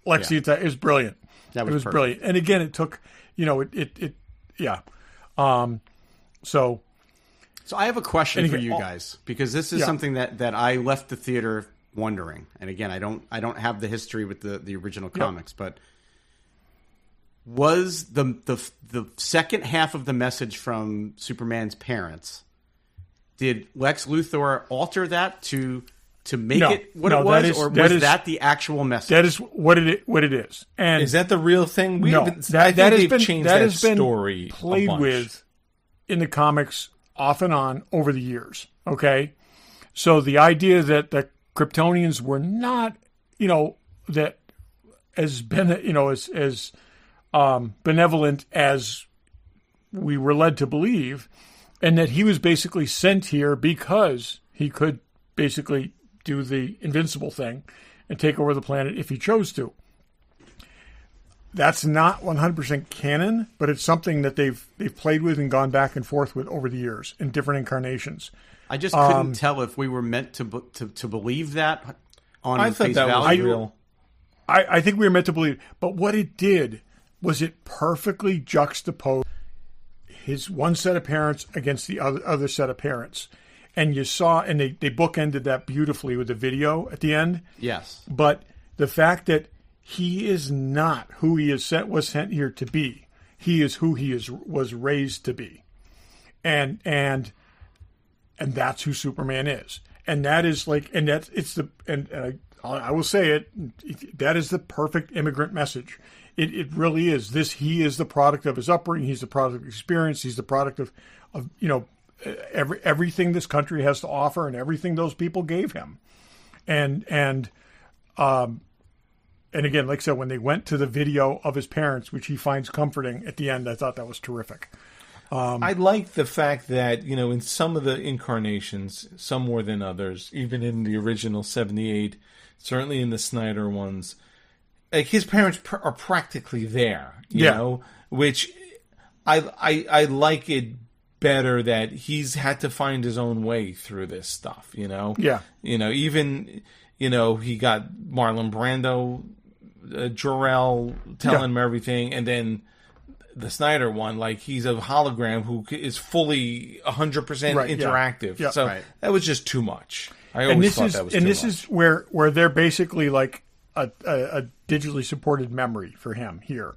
Lexi. It was brilliant. It was perfect. brilliant. And again, it took, yeah. So I have a question for you guys, because this is something that I left the theater wondering. And again, I don't have the history with the original comics, but was the second half of the message from Superman's parents, did Lex Luthor alter that to make it what it was, or was that the actual message? That is what it is. And is that the real thing? That has been story played with in the comics off and on over the years. Okay, so the idea that the Kryptonians were not, that as benevolent as we were led to believe, and that he was basically sent here because he could basically do the invincible thing and take over the planet if he chose to. That's not 100% canon, but it's something that they've played with and gone back and forth with over the years in different incarnations. I just couldn't tell if we were meant to believe that on I thought face that value. was real. I think we were meant to believe, but what it did was it perfectly juxtaposed his one set of parents against the other set of parents. And you saw, and they bookended that beautifully with the video at the end. Yes. But the fact that he is not who he was sent here to be. He is who he was raised to be. And that's who Superman is. And that is like, and that's, it's the, and I will say it, that is the perfect immigrant message. It really is. He is the product of his upbringing. He's the product of experience. He's the product of everything this country has to offer and everything those people gave him. And again, like I said, when they went to the video of his parents, which he finds comforting at the end, I thought that was terrific. I like the fact that, in some of the incarnations, some more than others, even in the original 78, certainly in the Snyder ones, like his parents are practically there, you know, which I like it better that he's had to find his own way through this stuff, Yeah. Even, he got Marlon Brando, Jor-El telling him everything, and then the Snyder one, like he's a hologram who is fully 100% interactive. Yeah. So that was just too much. I always thought that was too much. And this is where they're basically like a digitally supported memory for him here.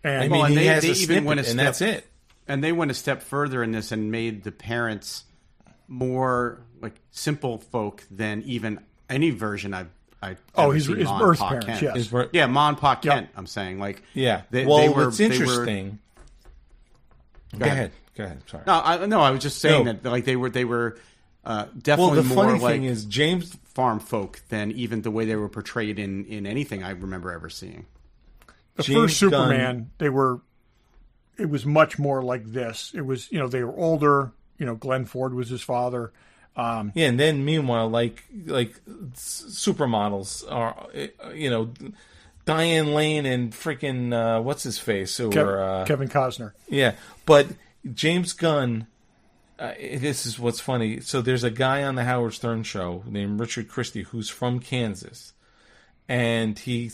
And he has a snippet, and that's it. And they went a step further in this and made the parents more like simple folk than even any version I've his birth parents, Kent. Yes. Ma and Pa Kent, I'm saying. Like, it's interesting. Go ahead. Sorry. No, I was just saying that like they were definitely the more funny like thing is James farm folk than even the way they were portrayed in anything I remember ever seeing. The first Superman, it was much more like this. It was, they were older. Glenn Ford was his father. And then meanwhile, like supermodels are, Diane Lane and freaking what's his face, Kevin Costner. Yeah, but James Gunn. This is what's funny. So there's a guy on the Howard Stern show named Richard Christie who's from Kansas, and he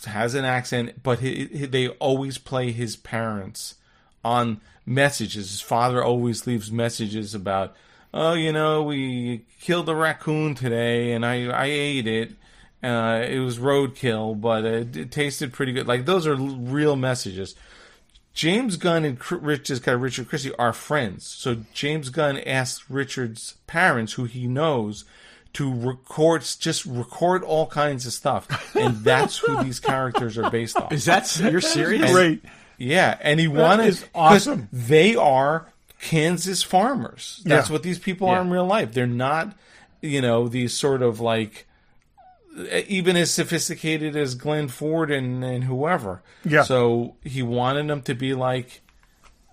has an accent, but they always play his parents on messages. His father always leaves messages about, we killed a raccoon today, and I ate it. It was roadkill, but it tasted pretty good. Like, those are real messages. James Gunn and Richard Christie are friends. So James Gunn asked Richard's parents, who he knows, to record all kinds of stuff. And that's who these characters are based on. You're serious? Great. Yeah, and he wanted... That is awesome. They are Kansas farmers. That's what these people are in real life. They're not, these sort of like, even as sophisticated as Glenn Ford and whoever. Yeah. So he wanted them to be like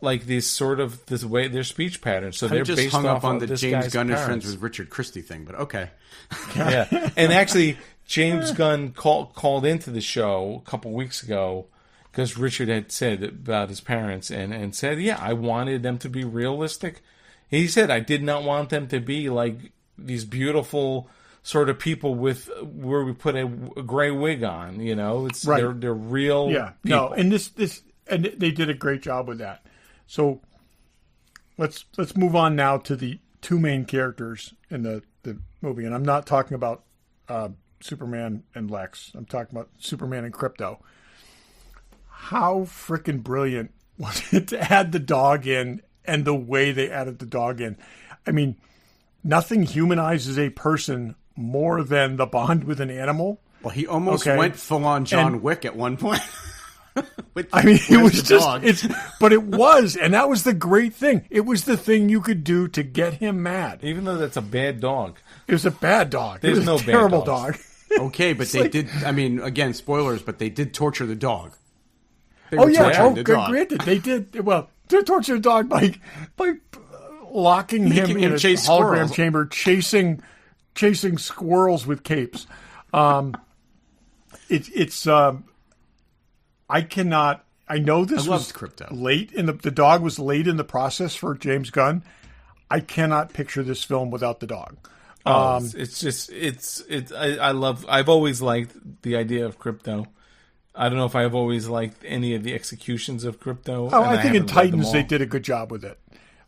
like this way their speech patterns. So I'm they're just based hung off up on of the this James guy's Gunn is parents. friends with Richard Christie thing, but okay. Yeah, and actually, James Gunn called into the show a couple weeks ago because Richard had said about his parents and said, yeah, I wanted them to be realistic. He said, I did not want them to be like these beautiful sort of people where we put a gray wig on. You know, it's Right. they're real. Yeah, people. no, and and they did a great job with that. So let's move on now to the two main characters in the movie, and I'm not talking about Superman and Lex. I'm talking about Superman and Krypto. How freaking brilliant was it to add the dog in, and the way they added the dog in? I mean, nothing humanizes a person more than the bond with an animal. Well, he almost went full on John Wick at one point. It was just, but it was, and that was the great thing. It was the thing you could do to get him mad. Even though that's a bad dog. It was a bad dog. There's it was no a terrible bad dogs. dog. Okay, but they did, I mean, again, spoilers, but they did torture the dog. They Oh were yeah, torturing the dog. granted, they did. Well, they tortured the dog by locking him Making in him a chase hologram squirrels. chamber, chasing squirrels with capes. I cannot. I know this I was loved Krypto. late in the dog was late in the process for James Gunn. I cannot picture this film without the dog. I've always liked the idea of Krypto. I don't know if I've always liked any of the executions of Krypto. Oh, I think in haven't read them Titans all. they did a good job with it.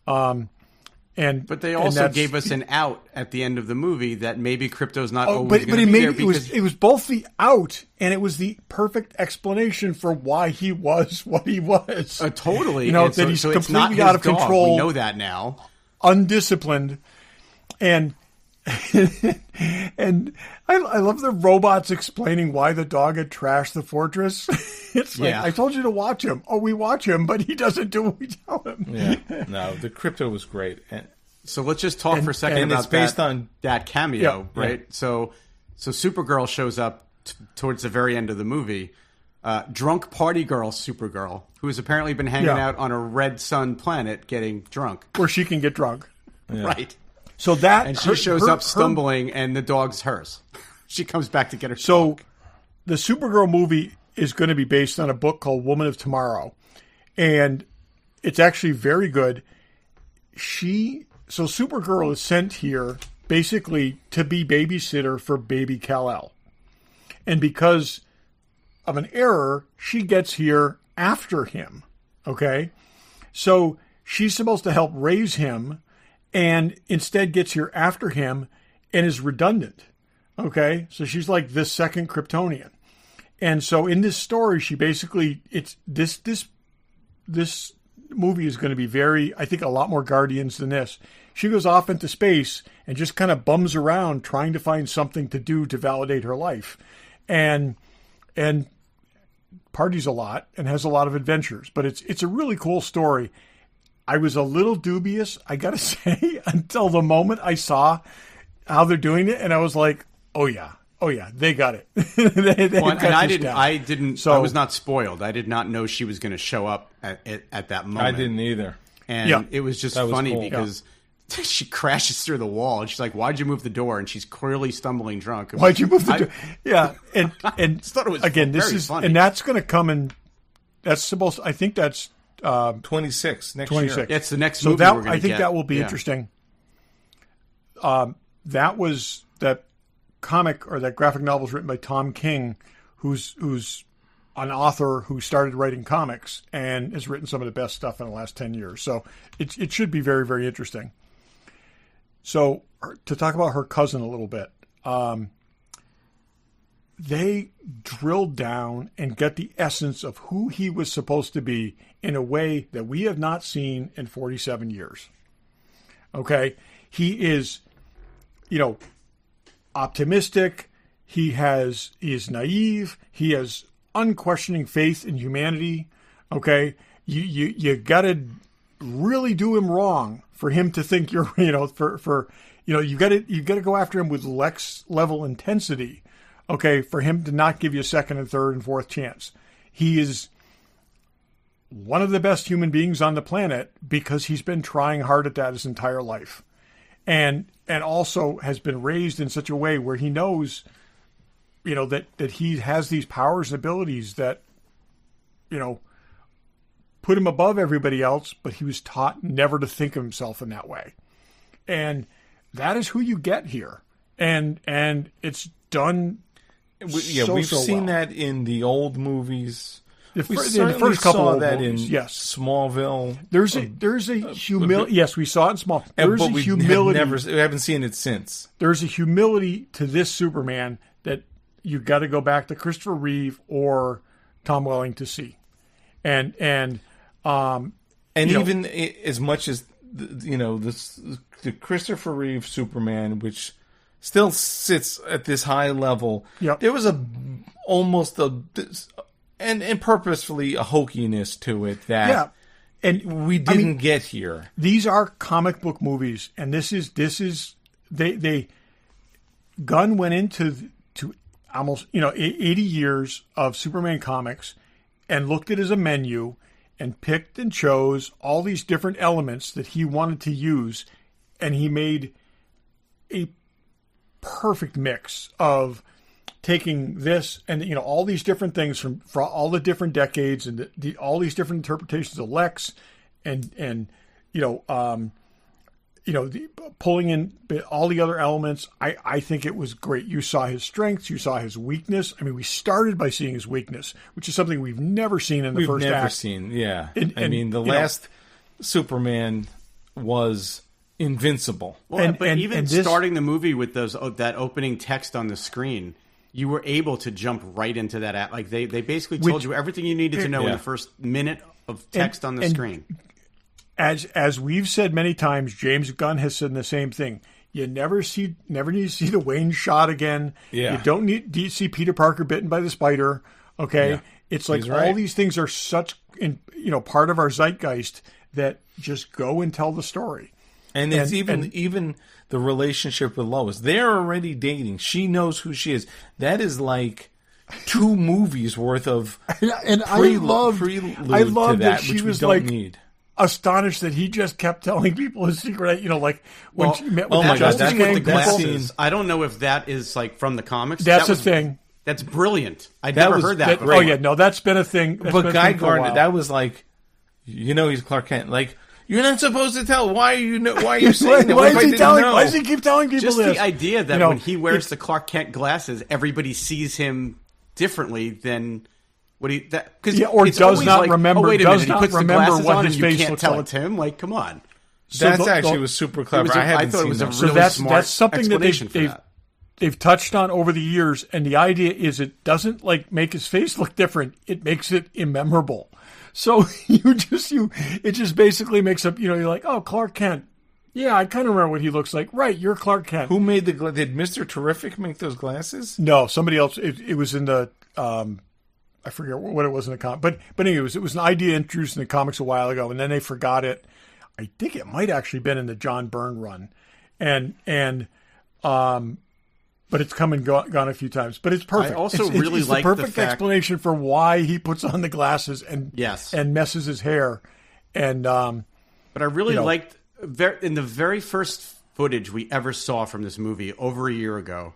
But they also gave us an out at the end of the movie that maybe Krypto's not always going to be there because it was both the out and it was the perfect explanation for why he was what he was. totally. You know, And that he's so it's not completely his out of dog. control. We know that now. Undisciplined, and and I love the robots explaining why the dog had trashed the fortress. It's like, Yeah. I told you to watch him. Oh, we watch him, but he doesn't do what we tell him. Yeah, no, the Krypto was great. So let's just talk for a second and about it's based on that cameo, Yeah, right? yeah. So Supergirl shows up towards the very end of the movie. Drunk party girl Supergirl, who has apparently been hanging Yeah. out on a red sun planet getting drunk. Where she can get drunk. Right. So that And she shows up stumbling, and the dog's hers. She comes back to get her So dog. the Supergirl movie is going to be based on a book called Woman of Tomorrow. And it's actually very good. So Supergirl is sent here basically to be babysitter for baby Kal-El. And because of an error, she gets here after him. Okay? So she's supposed to help raise him and instead gets here after him and is redundant. Okay? So she's like this second Kryptonian. And so in this story, she basically, it's this movie is going to be very, I think, a lot more Guardians than this. She goes off into space and just kind of bums around trying to find something to do to validate her life, and parties a lot and has a lot of adventures. But it's a really cool story. I was a little dubious, I got to say, until the moment I saw how they're doing it, and I was like, oh yeah, they got it. I was not spoiled. I did not know she was going to show up at that moment. I didn't either. And it was just funny cool. because she crashes through the wall, and she's like, "Why'd you move the door?" And she's clearly stumbling drunk. Why'd you move the door? Yeah, and thought it was again, this very is funny. and that's going to come in. That's supposed. I think that's 26 next 26. year. Yeah, it's the next So movie that we're going to I think get. that will be Yeah. interesting. That was that comic or that graphic novel is written by Tom King, who's an author who started writing comics and has written some of the best stuff in the last 10 years. So it should be very, very interesting. So to talk about her cousin a little bit, they drilled down and get the essence of who he was supposed to be in a way that we have not seen in 47 years. Okay? He is, optimistic. He is naive. He has unquestioning faith in humanity. Okay? You got to really do him wrong for him to think you're, you got to go after him with Lex level intensity. Okay, for him to not give you a second and third and fourth chance. He is one of the best human beings on the planet because he's been trying hard at that his entire life. And also has been raised in such a way where he knows, that he has these powers and abilities that, put him above everybody else, but he was taught never to think of himself in that way. And that is who you get here. And it's done. We've seen that in the old movies. In the first couple of that movies, in yes. Smallville. There's a humility. Yes, we saw it in Smallville. There's a humility. We haven't seen it since. There's a humility to this Superman that you got to go back to Christopher Reeve or Tom Welling to see, and even as much as the Christopher Reeve Superman, which still sits at this high level. Yep. There was almost and purposefully a hokiness to it that we didn't get here. These are comic book movies, and this is they Gunn went into almost 80 years of Superman comics and looked at it as a menu and picked and chose all these different elements that he wanted to use, and he made a perfect mix of taking this and all these different things from all the different decades and all these different interpretations of Lex and pulling in all the other elements. I think it was great. You saw his strengths, you saw his weakness. I mean, we started by seeing his weakness, which is something we've never seen in the first act. We've never seen, yeah. The last Superman was invincible. Well, but starting the movie with that opening text on the screen, you were able to jump right into that. Like they basically told you everything you needed to know in the first minute of text on the screen. As we've said many times, James Gunn has said the same thing. You never need to see the Wayne shot again. Yeah. You don't need to see Peter Parker bitten by the spider. Okay, yeah. It's like all these things are such part of our zeitgeist that just go and tell the story. And it's even the relationship with Lois. They're already dating. She knows who she is. That is like 2 movies worth of prelude to that, she which was we don't need. Astonished that he just kept telling people his secret. When she met with that's Gang with the people. glasses. I don't know if that is like from the comics. That's a thing. That's brilliant. I'd never heard that before. Oh yeah, no, that's been a thing. But Guy Gardner, that was like, he's Clark Kent. Like, you're not supposed to tell. Why are you saying that? Why does he keep telling people just this? The idea that when he wears the Clark Kent glasses, everybody sees him differently than. Or does not remember. Oh, wait a minute. He puts the glasses what on his and you face can't looks tell like. it's him. Like, come on. Was super clever. I thought it was a really smart that's something that they've touched on over the years, and the idea is it doesn't make his face look different. It makes it immemorable. So it just basically makes up. You're like, oh, Clark Kent. Yeah, I kind of remember what he looks like. Right, you're Clark Kent. Who made did Mr. Terrific make those glasses? No, somebody else. It was in the. I forget what it was in the comic, but anyways, it was an idea introduced in the comics a while ago, and then they forgot it. I think it might actually been in the John Byrne run, but it's come and gone a few times. But it's perfect. I also it's really like the perfect explanation for why he puts on the glasses and messes his hair, and but I really liked in the very first footage we ever saw from this movie over a year ago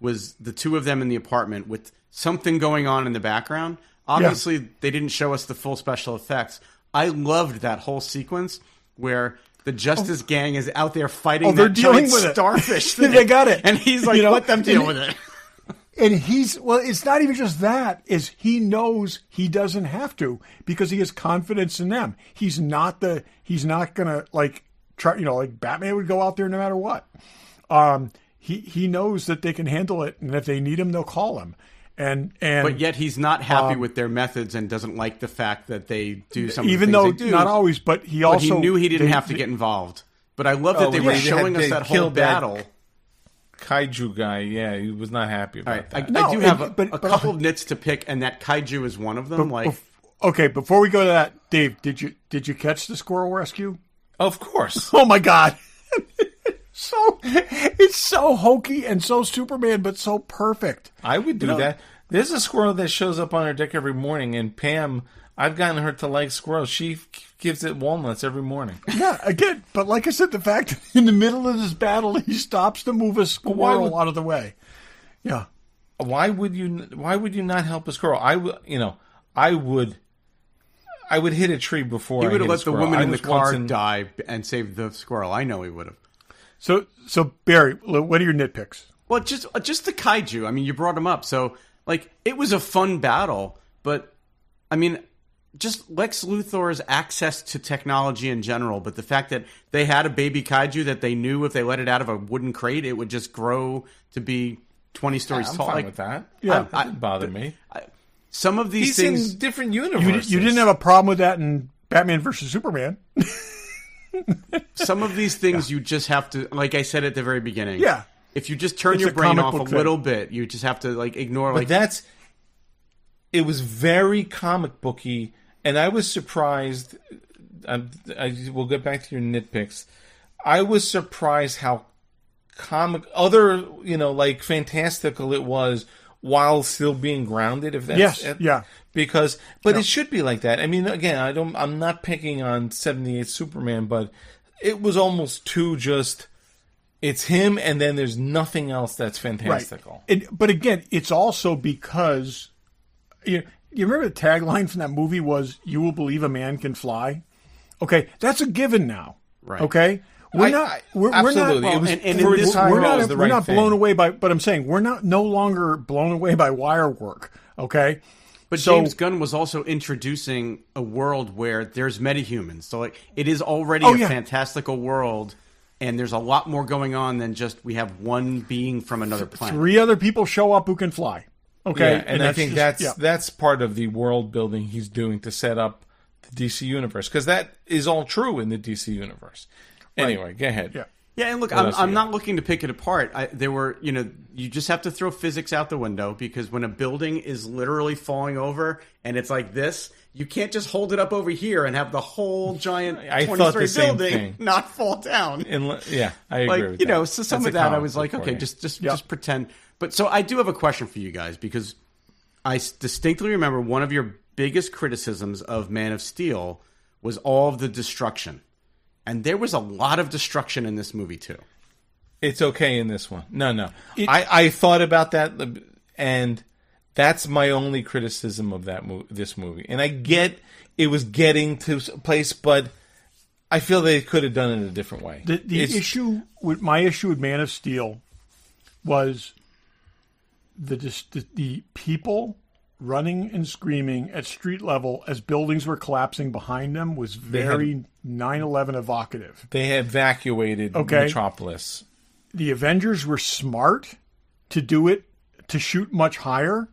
was the 2 of them in the apartment with something going on in the background. Obviously, they didn't show us the full special effects. I loved that whole sequence where the Justice Gang is out there fighting that giant starfish thing. They got it. And he's like, let them deal with it. And it's not even just that, is he knows he doesn't have to because he has confidence in them. He's not going to try, Batman would go out there no matter what. He knows that they can handle it, and if they need him, they'll call him. But yet he's not happy with their methods and doesn't like the fact that they do some even of the though things they do. Not always, but he knew he didn't have to get involved. But I love that they were showing us that whole battle. Kaiju guy, he was not happy about that. I do have a couple of nits to pick, and that kaiju is one of them. Okay, before we go to that, Dave, did you catch the squirrel rescue? Of course. Oh my God. It's so hokey and so Superman, but so perfect. I would do that. There's a squirrel that shows up on our deck every morning, and Pam I've gotten her to like squirrels. She gives it walnuts every morning. Yeah, again, but like I said, the fact that in the middle of this battle, he stops to move a squirrel out of the way. Yeah. Why would you not help a squirrel? I would hit a tree before He I would have hit a let the squirrel. woman I in the was car once in- die and save the squirrel. I know he would have. So Barry, what are your nitpicks? Well, just the kaiju. I mean, you brought him up. So, like, it was a fun battle, but, I mean, just Lex Luthor's access to technology in general, but the fact that they had a baby kaiju that they knew if they let it out of a wooden crate, it would just grow to be 20 stories I'm tall. fine Like, with that. Yeah. That didn't bother me. some of these He's things... in different universes. You didn't have a problem with that in Batman versus Superman. Some of these things you just have to, like I said at the very beginning. Yeah. If you just turn It's your a brain comic off a book thing. little bit, you just have to like ignore. But Like it was very comic booky, and I was surprised. We'll get back to your nitpicks. I was surprised how like fantastical it was while still being grounded. If that's Yeah. Because, but it should be like that. I mean, again, I'm not picking on 78 Superman, but it was almost too just. It's him, and then there's nothing else that's fantastical. Right. But again, it's also because you remember the tagline from that movie was "You will believe a man can fly." Okay, that's a given now. Right. Okay, we're not. Absolutely. It was and in for this its time, we're it not. was the We're right not thing. blown away by. But I'm saying we're no longer blown away by wire work. Okay. But So- James Gunn was also introducing a world where there's metahumans. So like it is already Oh, a yeah. fantastical world, and there's a lot more going on than just we have one being from another planet. 3 other people show up who can fly. Okay, Yeah, and I think just- that's part of the world building he's doing to set up the DC universe, because that is all true in the DC universe. Anyway, go ahead. Yeah. Yeah, and look, What else I'm you not looking to pick it apart. There were, you just have to throw physics out the window, because when a building is literally falling over and it's like this, you can't just hold it up over here and have the whole giant I thought 20-story the same building thing. not fall down. Yeah, I agree Like, with that. so some That's of a that I comic was like, book okay, for you. just pretend. But so I do have a question for you guys, because I distinctly remember one of your biggest criticisms of Man of Steel was all of the destruction. And there was a lot of destruction in this movie too. It's okay in this one. No. I thought about that, and that's my only criticism of this movie. And I get it was getting to a place, but I feel they could have done it a different way. My issue with Man of Steel was the people running and screaming at street level as buildings were collapsing behind them was very 9/11 evocative. They evacuated Metropolis. The Avengers were smart to do it, to shoot much higher,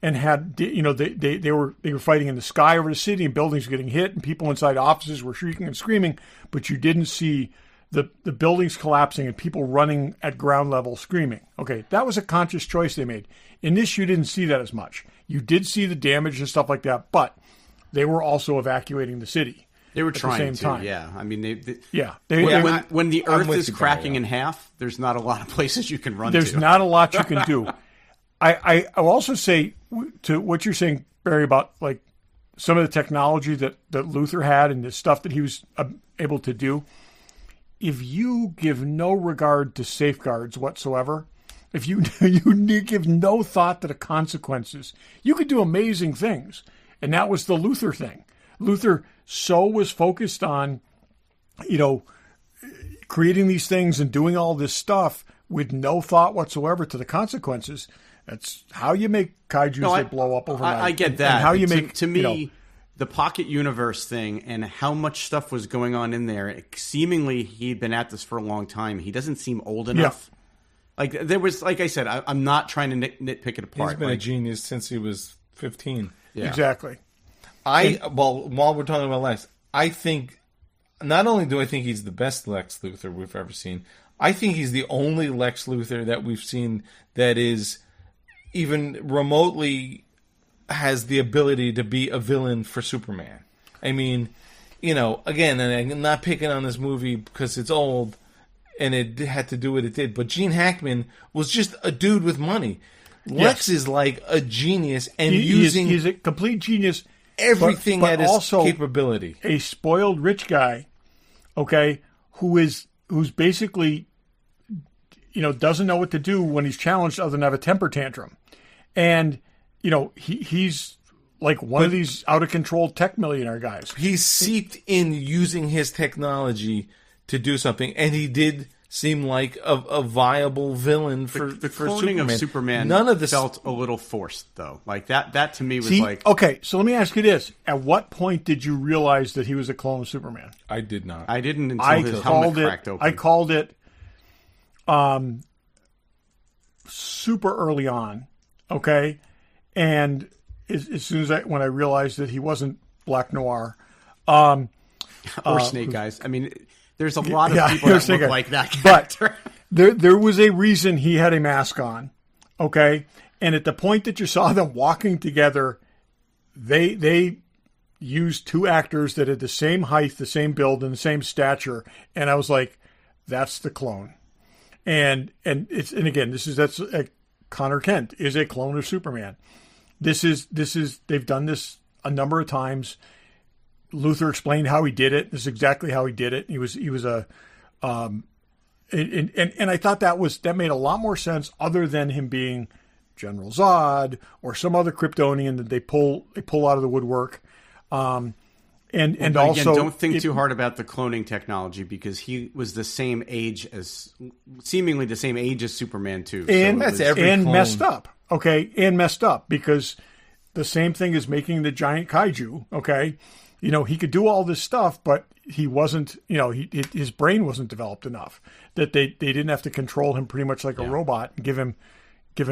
and had they were fighting in the sky over the city, and buildings were getting hit, and people inside offices were shrieking and screaming, but you didn't see the buildings collapsing and people running at ground level screaming. Okay, that was a conscious choice they made. In this, you didn't see that as much. You did see the damage and stuff like that, but they were also evacuating the city. They were at trying the same to, time. yeah. I mean, when the I'm Earth with is you, cracking Barry. in half, there's not a lot of places you can run There's to. not a lot you can do. I'll also say to what you're saying, Barry, about like some of the technology that Luthor had and the stuff that he was able to do. If you give no regard to safeguards whatsoever, if you give no thought to the consequences, you could do amazing things. And that was the Luthor thing. Luthor so was focused on, creating these things and doing all this stuff with no thought whatsoever to the consequences. That's how you make kaijus that blow up overnight. I get that. And how but you make to me, the pocket universe thing and how much stuff was going on in there. Seemingly, he'd been at this for a long time. He doesn't seem old enough. Like there was, like I said, I'm not trying to nitpick it apart. He's been a genius since he was 15. Yeah. Exactly. While we're talking about Lex, I think not only do I think he's the best Lex Luthor we've ever seen, I think he's the only Lex Luthor that we've seen that is even remotely has the ability to be a villain for Superman. I mean, again, and I'm not picking on this movie because it's old and it had to do what it did, but Gene Hackman was just a dude with money. Lex is like a genius, and He's a complete genius. everything but at his also capability. A spoiled rich guy, okay, who's basically, doesn't know what to do when he's challenged other than have a temper tantrum. And, he's like one of these out of control tech millionaire guys. He's seeped in using his technology to do something, and he did seem like a viable villain for the for cloning Superman. of Superman. None of this felt a little forced, though. Like that to me was like okay. So let me ask you this: at what point did you realize that he was a clone of Superman? I did not. I didn't until his helmet cracked open. I called it, super early on. Okay, and as soon as when I realized that he wasn't Black Noir, or Snake Eyes. I mean, there's a lot of people that look like that character. But there was a reason he had a mask on, okay? And at the point that you saw them walking together, they used two actors that had the same height, the same build, and the same stature, and I was like, that's the clone. And again, that's Connor Kent is a clone of Superman. This is they've done this a number of times. Luthor explained how he did it. This is exactly how he did it. He was and I thought that made a lot more sense other than him being General Zod or some other Kryptonian that they pull out of the woodwork. And also, don't think too hard about the cloning technology because he was seemingly the same age as Superman too. And that's every clone. Messed up. Okay, and messed up because the same thing as making the giant kaiju. Okay, he could do all this stuff, but he wasn't. His brain wasn't developed enough that they didn't have to control him pretty much like a robot and give him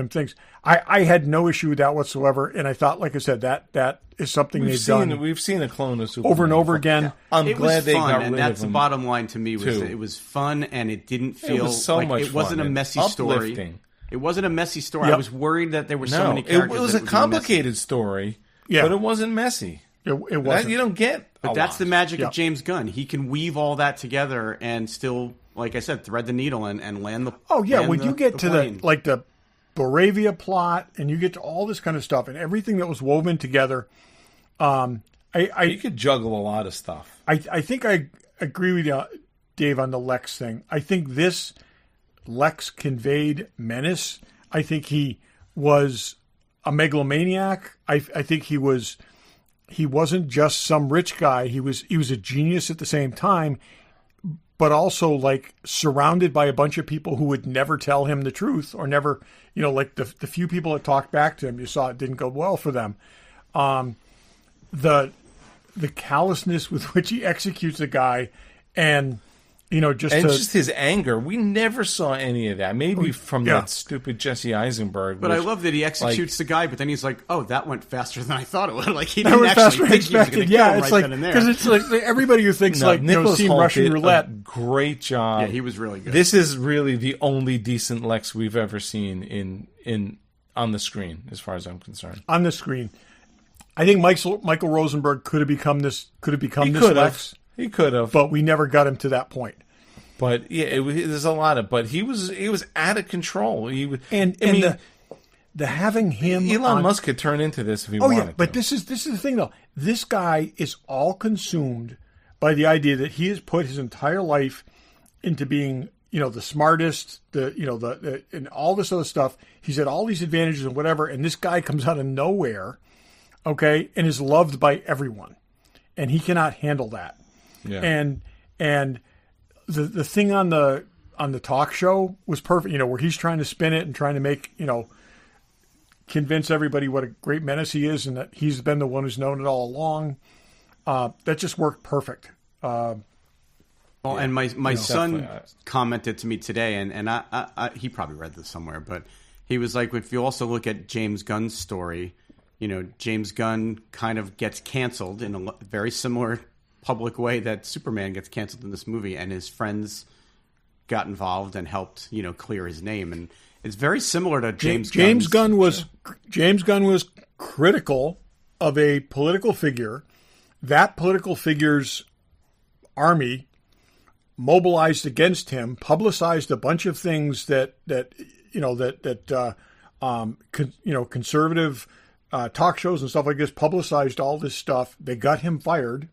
things. I had no issue with that whatsoever, and I thought, like I said, that is something they've done. We've seen a clone of Superman over and over again. I'm glad they got rid of him. And that's the bottom line to me was that it was fun and it didn't feel it wasn't a messy story. It wasn't a messy story. Yep. I was worried that there were so many characters. It was a complicated story, but it wasn't messy. It wasn't. You don't get. But that's the magic of James Gunn. He can weave all that together and still, like I said, thread the needle and land the. Oh yeah, when you get the to plane. the Boravia plot and you get to all this kind of stuff and everything that was woven together, you could juggle a lot of stuff. I think I agree with you, Dave, on the Lex thing. I think this Lex conveyed menace. I think he was a megalomaniac. I think he wasn't just some rich guy. He was a genius at the same time, but also like surrounded by a bunch of people who would never tell him the truth or never, like the few people that talked back to him, you saw it didn't go well for them. The callousness with which he executes a guy and just his anger. We never saw any of that. Maybe from that stupid Jesse Eisenberg. But I love that he executes the guy, but then he's like, "Oh, that went faster than I thought it would." Like he didn't actually think he was going to kill him right then and there. Because it's like everybody who thinks seen Russian roulette. A great job. Yeah, he was really good. This is really the only decent Lex we've ever seen in on the screen, as far as I'm concerned. On the screen, I think Michael Rosenberg could have become this Lex. He could have, but we never got him to that point. But yeah, there's a lot of. But he was out of control. The having him, Elon Musk could turn into this if he wanted. But this is the thing though. This guy is all consumed by the idea that he has put his entire life into being, the smartest, and all this other stuff. He's had all these advantages and whatever. And this guy comes out of nowhere, okay, and is loved by everyone, and he cannot handle that. Yeah. And the thing on the talk show was perfect, where he's trying to spin it and trying to make, convince everybody what a great menace he is and that he's been the one who's known it all along. That just worked perfect. And my son commented to me today, and I he probably read this somewhere, but he was like, if you also look at James Gunn's story, James Gunn kind of gets canceled in a very similar public way that Superman gets canceled in this movie, and his friends got involved and helped, clear his name, and it's very similar to James Gunn was critical of a political figure. That political figure's army mobilized against him, publicized a bunch of things that conservative talk shows and stuff like this publicized all this stuff. They got him fired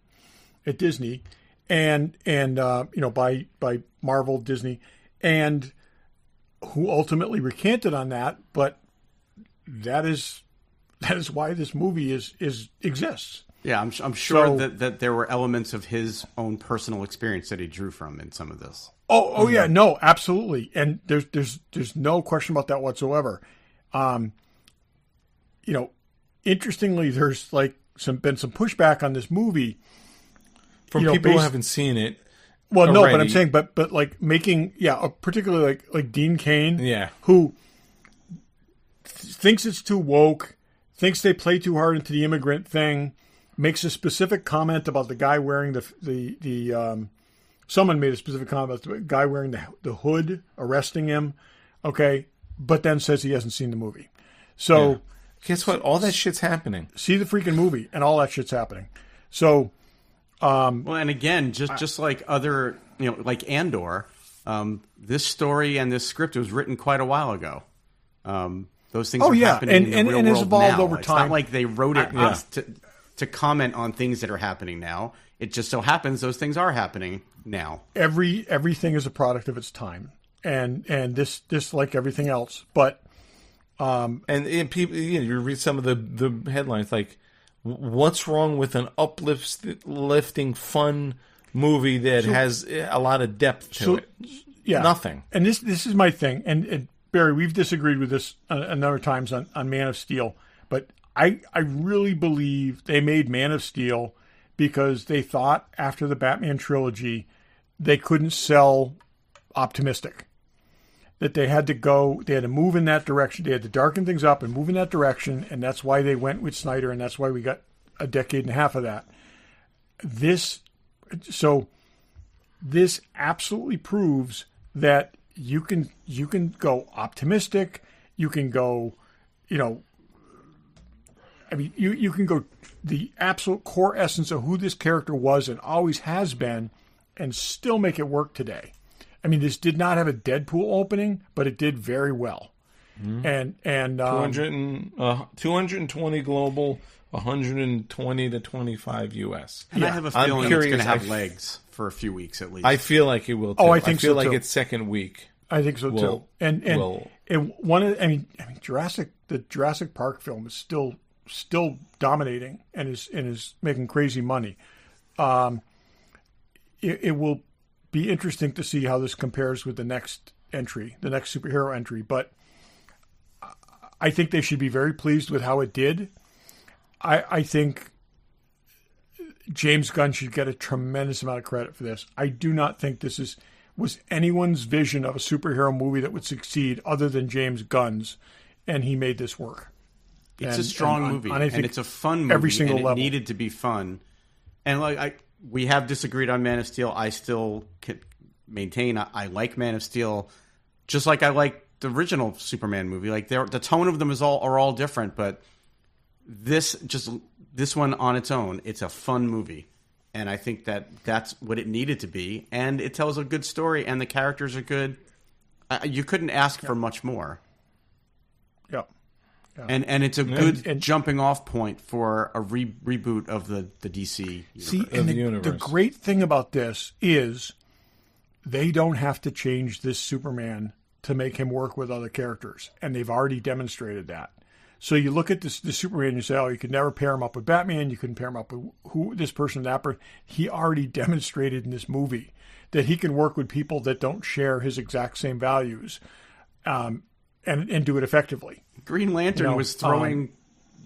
at Disney, and by Marvel, Disney, and who ultimately recanted on that. But that is why this movie exists. Yeah, I'm sure So- that there were elements of his own personal experience that he drew from in some of this. Oh yeah, no, absolutely, and there's no question about that whatsoever. Interestingly, there's been some pushback on this movie From people who haven't seen it. Well, no, but already. I'm saying, but like making, particularly like Dean Cain, Yeah. who thinks it's too woke, thinks they play too hard into the immigrant thing, makes a specific comment about the guy wearing someone made a specific comment about the guy wearing the hood arresting him, okay, but then says he hasn't seen the movie. So Yeah. Guess what? All that shit's happening. see the freaking movie, and all that shit's happening. So. Well, and again, just like other, like Andor, this story and this script was written quite a while ago. Those things are happening in the real and world has evolved now. over It's time. not like they wrote it to comment on things that are happening now. It just so happens those things are happening now. Everything is a product of its time, and this like everything else. But And people, you read some of the headlines like, "What's wrong with an uplifting, fun movie that has a lot of depth to it?" yeah, Nothing. And this is my thing. And Barry, we've disagreed with this a number of times on Man of Steel, but I really believe they made Man of Steel because they thought after the Batman trilogy they couldn't sell optimistic. That they had to move in that direction. They had to darken things up and move in that direction, and that's why they went with Snyder, and that's why we got a decade and a half of that. This absolutely proves that you can go optimistic, you can go, you can go the absolute core essence of who this character was and always has been, and still make it work today. I mean, this did not have a Deadpool opening, but it did very well. And 220 global, 120 to 25 US. And I have a I'm feeling it's curious. going to have legs for a few weeks at least. I feel like it will. Too. Oh, I think feel so, like too. its second week. I think so too. And the Jurassic Park film is still dominating and is making crazy money. It will be interesting to see how this compares with the next superhero entry, but I think they should be very pleased with how it did. I think James Gunn should get a tremendous amount of credit for this. I do not think this was anyone's vision of a superhero movie that would succeed other than James Gunn's, and he made this work. It's a strong movie, and it's a fun movie, every single and it level needed to be fun. And we have disagreed on Man of Steel. I still can maintain I like Man of Steel, just like I like the original Superman movie. Like the tone of them are all different, but this one on its own, it's a fun movie, and I think that's what it needed to be. And it tells a good story, and the characters are good. You couldn't ask for much more. Yeah. Yeah. And it's a good jumping off point for a reboot of the DC universe. See, and the great thing about this is they don't have to change this Superman to make him work with other characters, and they've already demonstrated that. So you look at the Superman and you say, oh, you could never pair him up with Batman, you couldn't pair him up with this person, that person. He already demonstrated in this movie that he can work with people that don't share his exact same values, and do it effectively. Green Lantern was throwing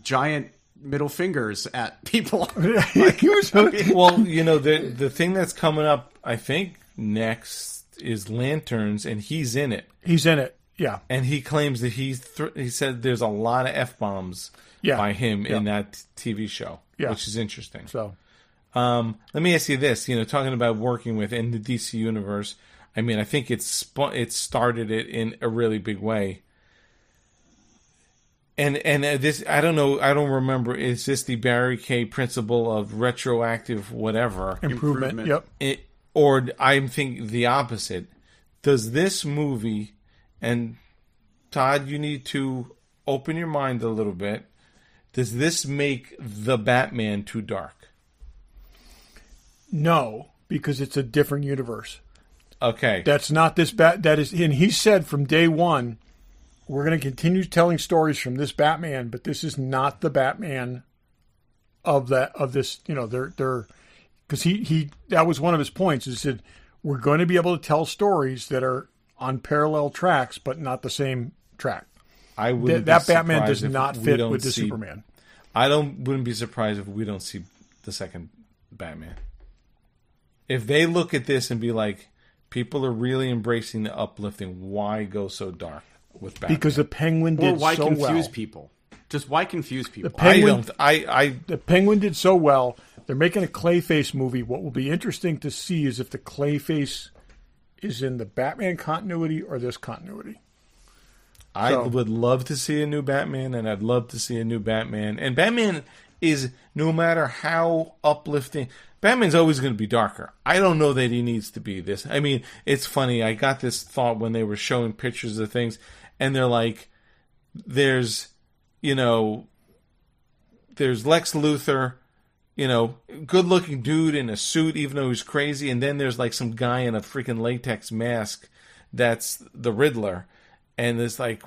giant middle fingers at people. Well, the thing that's coming up, I think, next is Lanterns, and he's in it. He's in it, yeah. And he claims that he said there's a lot of F-bombs by him in that TV show, which is interesting. So, let me ask you this, talking about working with in the DC universe, I mean, I think it started it in a really big way. And this, I don't know, I don't remember, is this the Barry K principle of retroactive whatever? Improvement. Yep. Or I'm thinking the opposite. Does this movie, and Todd, you need to open your mind a little bit, does this make the Batman too dark? No, because it's a different universe. Okay. That's not this that is, and he said from day one, we're going to continue telling stories from this Batman, but this is not the Batman of this. They're because he that was one of his points. He said we're going to be able to tell stories that are on parallel tracks, but not the same track. I wouldn't. That Batman does not fit with the Superman. Wouldn't be surprised if we don't see the second Batman. If they look at this and be like, people are really embracing the uplifting, why go so dark with Batman? Because the Penguin did so well. Or why confuse people? Just why confuse people? The Penguin did so well. They're making a Clayface movie. What will be interesting to see is if the Clayface is in the Batman continuity or this continuity. I would love to see a new Batman, and I'd love to see a new Batman. And Batman is, no matter how uplifting, Batman's always going to be darker. I don't know that he needs to be this. I mean, it's funny. I got this thought when they were showing pictures of things, and they're like, there's Lex Luthor, good-looking dude in a suit, even though he's crazy, and then there's like some guy in a freaking latex mask that's the Riddler. And it's like,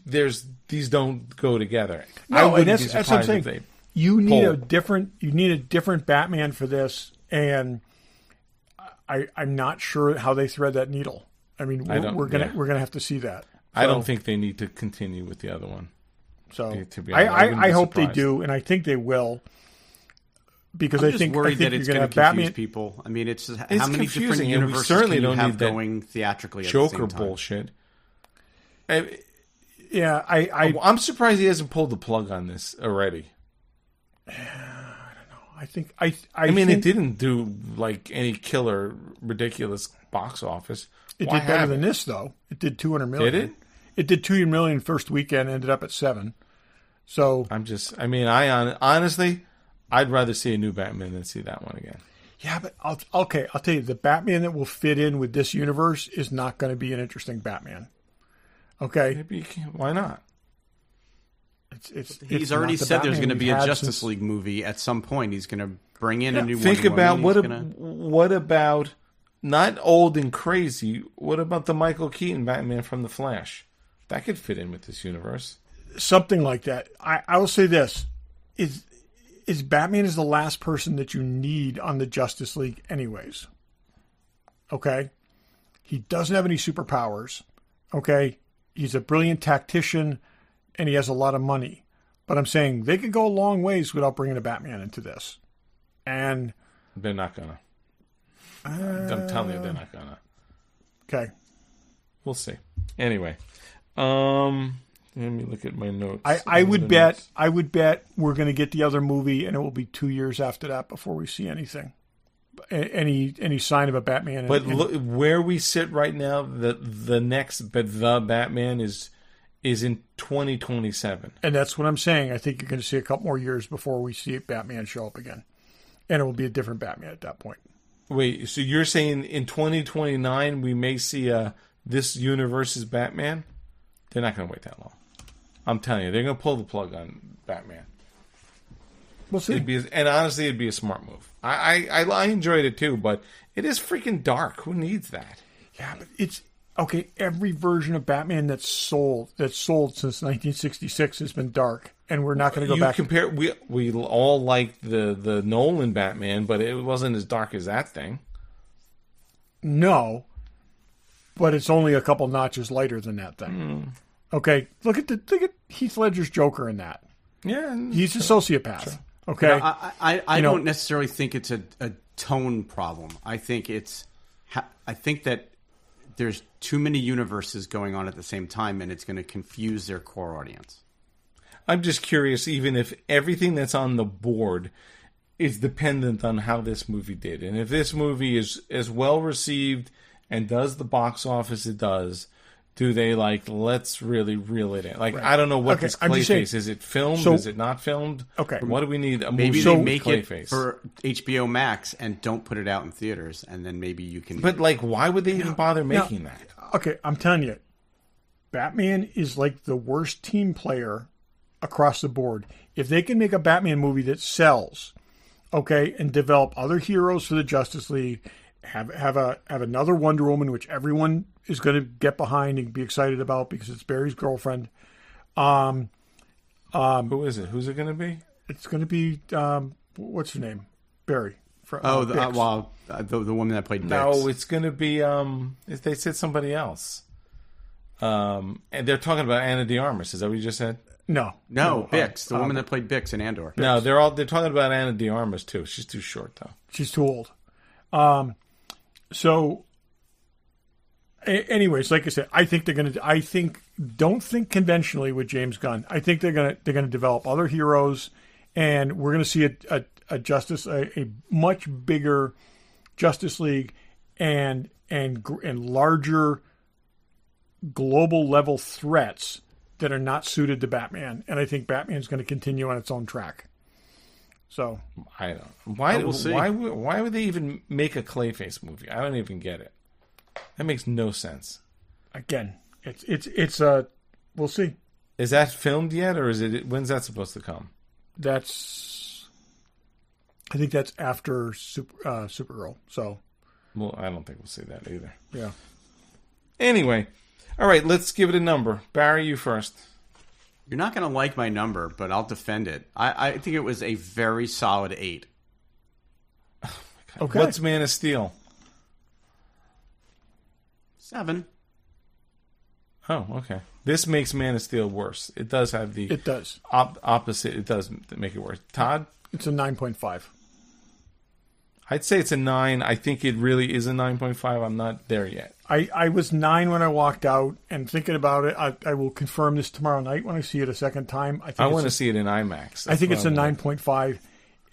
these don't go together. No, and that's what I'm saying. You need a different Batman for this, and I'm not sure how they thread that needle. I mean, we're gonna have to see that. So, I don't think they need to continue with the other one. So I hope they do, and I think they will. Because I'm just worried that it's going to confuse people. I mean, it's how many different universes certainly can you don't have need that going theatrically at Joker the same time? bullshit. I'm surprised he hasn't pulled the plug on this already. I don't know. I mean, think it didn't do like any killer, ridiculous box office. It did better than this, though. It did $200 million. Did it? It did $200 million first weekend, ended up at $7 million. So honestly, I'd rather see a new Batman than see that one again. Yeah, but I'll tell you, the Batman that will fit in with this universe is not going to be an interesting Batman. Okay, maybe why not? He's already said there's going to be a Justice League movie at some point. He's going to bring in a new. Think about what about not old and crazy? What about the Michael Keaton Batman from The Flash? That could fit in with this universe. Something like that. I will say this: is Batman is the last person that you need on the Justice League, anyways. Okay, he doesn't have any superpowers. Okay. He's a brilliant tactician, and he has a lot of money. But I'm saying they could go a long ways without bringing a Batman into this. And they're not going to. I'm telling you, they're not going to. Okay. We'll see. Anyway. Let me look at my notes. I would bet we're going to get the other movie, and it will be 2 years after that before we see anything. Any sign of a Batman. But look, where we sit right now, the Batman is in 2027. And that's what I'm saying. I think you're going to see a couple more years before we see Batman show up again. And it will be a different Batman at that point. Wait, so you're saying in 2029 we may see this universe's Batman? They're not going to wait that long. I'm telling you, they're going to pull the plug on Batman. We'll see. And honestly, it'd be a smart move. I enjoyed it too, but it is freaking dark. Who needs that? Yeah, but it's okay. Every version of Batman that's sold since 1966 has been dark, and we're not going to go back. We all liked the Nolan Batman, but it wasn't as dark as that thing. No, but it's only a couple notches lighter than that thing. Okay, look at Heath Ledger's Joker in that. Yeah, he's a sociopath. Sure. Okay, you know, I don't necessarily think it's a tone problem. I think that there's too many universes going on at the same time, and it's going to confuse their core audience. I'm just curious, even if everything that's on the board is dependent on how this movie did, and if this movie is as well received and does the box office it does. Do they let's really reel it in? Right. I don't know what this Clayface is. It filmed? Is it not filmed? Okay. What do we need? Maybe they make Clayface. It for HBO Max and don't put it out in theaters, and then maybe you can. But why would they even bother making that? Okay, I'm telling you, Batman is like the worst team player across the board. If they can make a Batman movie that sells, okay, and develop other heroes for the Justice League, have another Wonder Woman, which everyone is going to get behind and be excited about because it's Barry's girlfriend. Who is it? Who's it going to be? It's going to be what's her name? Barry. The woman that played Bix. No, it's going to be. They said somebody else. And they're talking about Ana de Armas. Is that what you just said? No, Bix, the woman that played Bix in Andor. No, they're talking about Ana de Armas too. She's too short though. She's too old. So, anyways, like I said, I think they're going to. Don't think conventionally with James Gunn. I think they're going to develop other heroes, and we're going to see a much bigger Justice League and larger global level threats that are not suited to Batman. And I think Batman's going to continue on its own track. So I don't. Why would they even make a Clayface movie? I don't even get it. That makes no sense. Again, it's we'll see. Is that filmed yet, or is it? When's that supposed to come? I think that's after Supergirl. So, well, I don't think we'll see that either. Yeah. Anyway, all right, let's give it a number. Barry, you first. You're not going to like my number, but I'll defend it. I think it was a very solid 8. Okay. What's Man of Steel? 7. Oh, okay. This makes Man of Steel worse. It does have the... It does. Opposite. It does make it worse. Todd? It's a 9.5. I'd say it's a 9. I think it really is a 9.5. I'm not there yet. I was 9 when I walked out, and thinking about it, I will confirm this tomorrow night when I see it a second time. I want to see it in IMAX. I think it's a 9.5,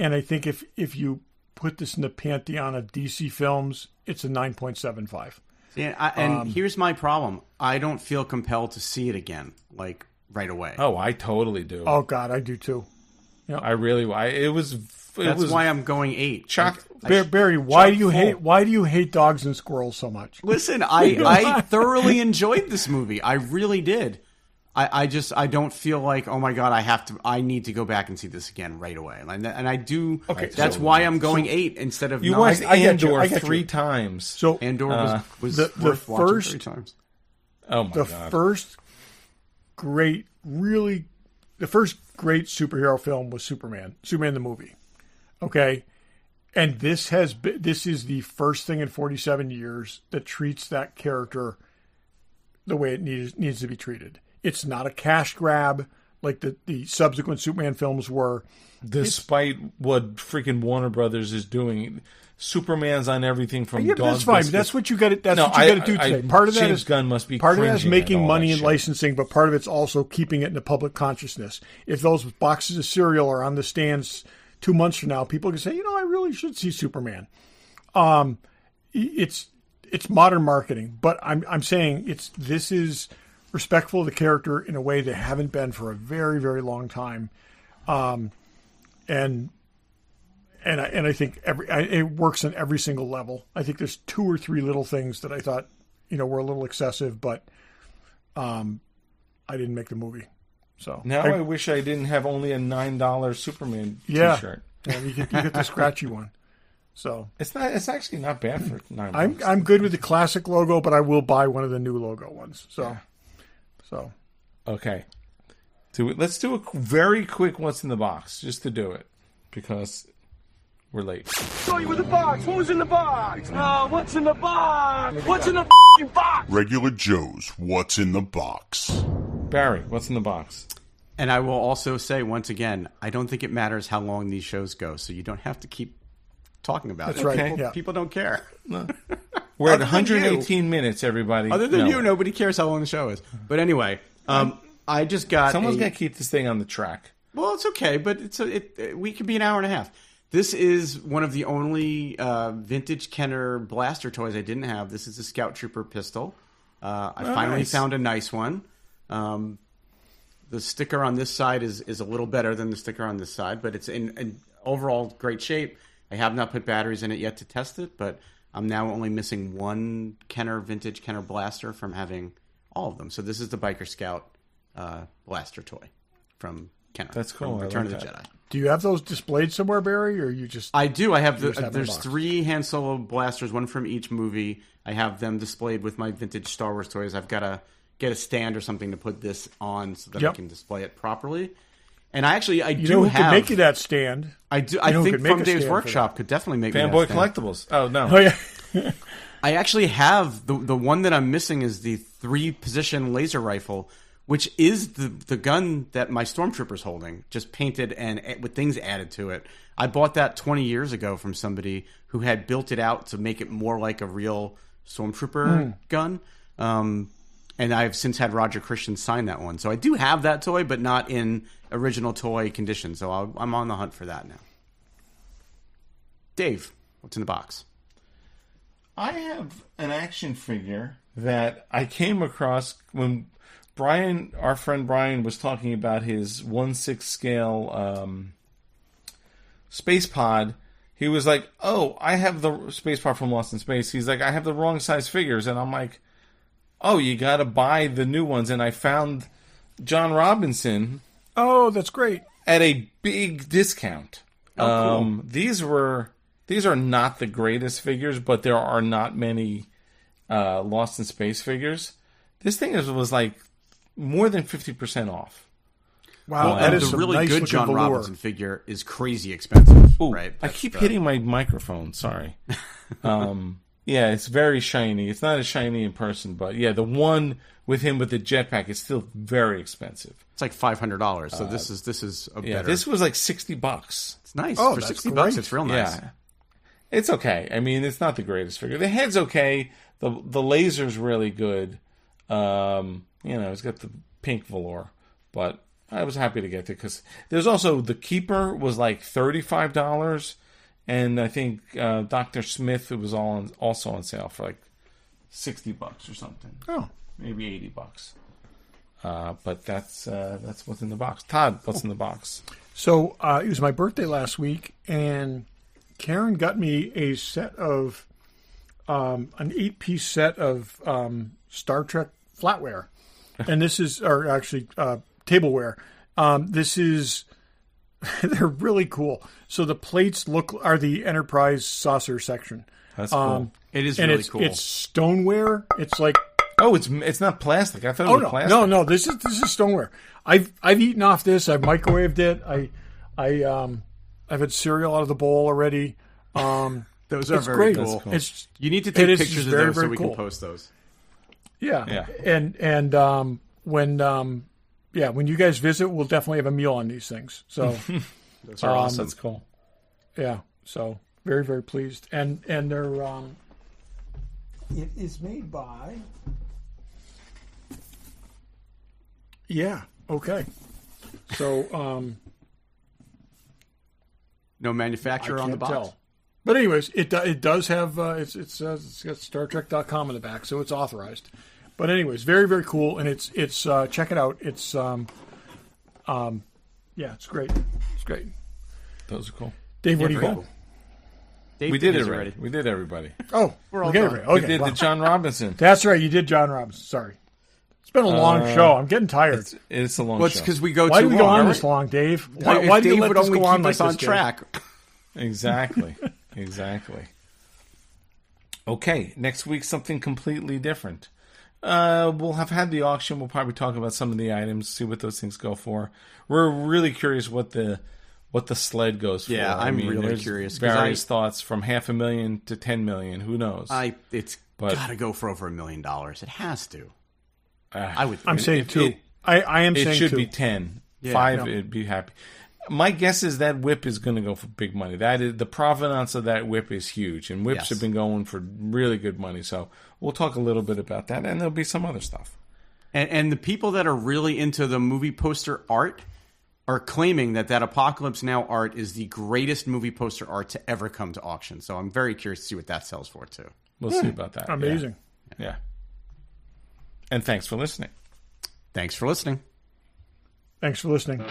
and I think if you put this in the pantheon of DC films, it's a 9.75. And here's my problem. I don't feel compelled to see it again, like, right away. Oh, I totally do. Oh, God, I do too. Yep. That's why I'm going 8. Barry, why do you hate dogs and squirrels so much? Listen, I thoroughly enjoyed this movie. I really did. I don't feel like, oh my God, I need to go back and see this again right away. And I do. Okay, that's why I'm going 8 instead of 9. You watched Andor 3 times. So Andor was worth watching 3 times. Oh my God. The first great superhero film was Superman the movie. Okay. And this is the first thing in 47 years that treats that character the way it needs to be treated. It's not a cash grab like the subsequent Superman films were. Despite what freaking Warner Brothers is doing, Superman's on everything from Dog That's fine. That's what you got to do today. Part of that James Gunn must be part of that is making money and licensing, but part of it's also keeping it in the public consciousness. If those boxes of cereal are on the stands 2 months from now, people can say, I really should see Superman. It's modern marketing, but I'm saying this is respectful of the character in a way they haven't been for a very, very long time. And I think it works on every single level. I think there's 2 or 3 little things that I thought, were a little excessive, but I didn't make the movie. So now I wish I didn't have only a $9 Superman T-shirt. Yeah, you get the scratchy one. So it's actually not bad for $9. I'm good with the classic logo, but I will buy one of the new logo ones. So okay. Let's do a very quick what's in the box just to do it because we're late. Show you with the box. What was in the box? What's in the box? What's in the box? Regular Joe's What's in the Box. Barry, what's in the box? And I will also say, once again, I don't think it matters how long these shows go, so you don't have to keep talking about That's it. right. People, Yeah. people don't care. No. We're at 118 minutes, everybody. Other than you, nobody cares how long the show is. But anyway, I just got Someone's got to keep this thing on the track. Well, it's okay, but we could be an hour and a half. This is one of the only vintage Kenner blaster toys I didn't have. This is a Scout Trooper pistol. I finally found a nice one. The sticker on this side is a little better than the sticker on this side, but it's in overall great shape. I have not put batteries in it yet to test it, but I'm now only missing one vintage Kenner blaster from having all of them. So this is the Biker Scout blaster toy from Kenner. That's cool. From I Return like of the that. Jedi. Do you have those displayed somewhere, Barry, or you just? I do. I have just have there's the box. 3 Han Solo blasters, one from each movie. I have them displayed with my vintage Star Wars toys. I've got to get a stand or something to put this on so that I can display it properly. And I do who have. could make you that stand? I do. You I know who think could make From a Dave's stand for Workshop could definitely make me Fanboy that stand. Collectibles. Oh no. Oh yeah. I actually have the one that I'm missing is the 3-position laser rifle, which is the gun that my Stormtrooper's holding, just painted and with things added to it. I bought that 20 years ago from somebody who had built it out to make it more like a real Stormtrooper gun. And I've since had Roger Christian sign that one. So I do have that toy, but not in original toy condition. So I'm on the hunt for that now. Dave, what's in the box? I have an action figure that I came across when Brian, our friend Brian, was talking about his 1/6 scale space pod. He was like, "Oh, I have the space pod from Lost in Space." He's like, "I have the wrong size figures," and I'm like, "Oh, you got to buy the new ones." And I found John Robinson. Oh, that's great. At a big discount. Oh, cool. These are not the greatest figures, but there are not many Lost in Space figures. This thing was like more than 50% off. Wow, And that is the some really nice good looking John velour. Robinson figure is crazy expensive. Ooh, right? I keep hitting my microphone. Sorry. Yeah, it's very shiny. It's not as shiny in person, but yeah, the one with him with the jetpack is still very expensive. It's like $500. So this is a better. This was like $60. It's nice Oh, for that's $60. great. It's real nice. Yeah. It's okay. I mean, it's not the greatest figure. The head's okay. The laser's really good. It's got the pink velour, but I was happy to get it because there's also the Keeper was like $35, and I think Dr. Smith was also on sale for like $60 or something. Oh, maybe $80. But that's what's in the box. Todd, what's in the box? so it was my birthday last week, and Karen got me a set of an 8-piece set of Star Trek flatware, and this is, or actually tableware. This is they're really cool. So the plates are the Enterprise saucer section. That's cool. It is And really it's cool. It's stoneware. It's like Oh, it's not plastic. I thought it was plastic. no. This is stoneware. I've eaten off this. I've microwaved it. I've had cereal out of the bowl already. Those are it's very great. cool. That's cool. It's You need to it take is pictures of very, those so very we cool. can post those. yeah. Yeah. When you guys visit, we'll definitely have a meal on these things. So Those are awesome. That's cool. yeah, so very, very pleased. And they're it is made by okay. So No manufacturer I on the can't box. tell. But anyways, it does have it says it's got StarTrek.com in the back, so it's authorized. But anyways, very, very cool, and it's check it out. It's it's great. It's great. Those are cool. Dave, what do you very got? cool. Dave, We did it is already. We did everybody. Oh, We're all okay, done. right. Okay, We did wow. the John Robinson. That's right. You did John Robinson. Sorry, it's been a long show. I'm getting tired. It's a long Well, it's show. because we go Why too do we go long. on right? this long, Dave? If Why do you Dave let would this only go on keep like us on this, Dave? track. Exactly. Exactly. Okay, next week something completely different. We'll have had the auction. We'll probably talk about some of the items, see what those things go for. We're really curious what the sled goes for. Yeah, I'm really there's curious, 'cause Various thoughts from $500,000 to $10 million. Who knows? It's But- got to go for over $1 million. It has to. I would. I'm saying If two. it- I am It saying should two. be 10. Yeah, 5, no. it'd be happy. My guess is that whip is going to go for big money. That is the provenance of that whip is huge, and whips Yes. have been going for really good money. So we'll talk a little bit about that, and there'll be some other stuff. And the people that are really into the movie poster art are claiming that Apocalypse Now art is the greatest movie poster art to ever come to auction. So I'm very curious to see what that sells for too. We'll see about that. Amazing. Yeah. And thanks for listening. Thanks for listening. Thanks for listening.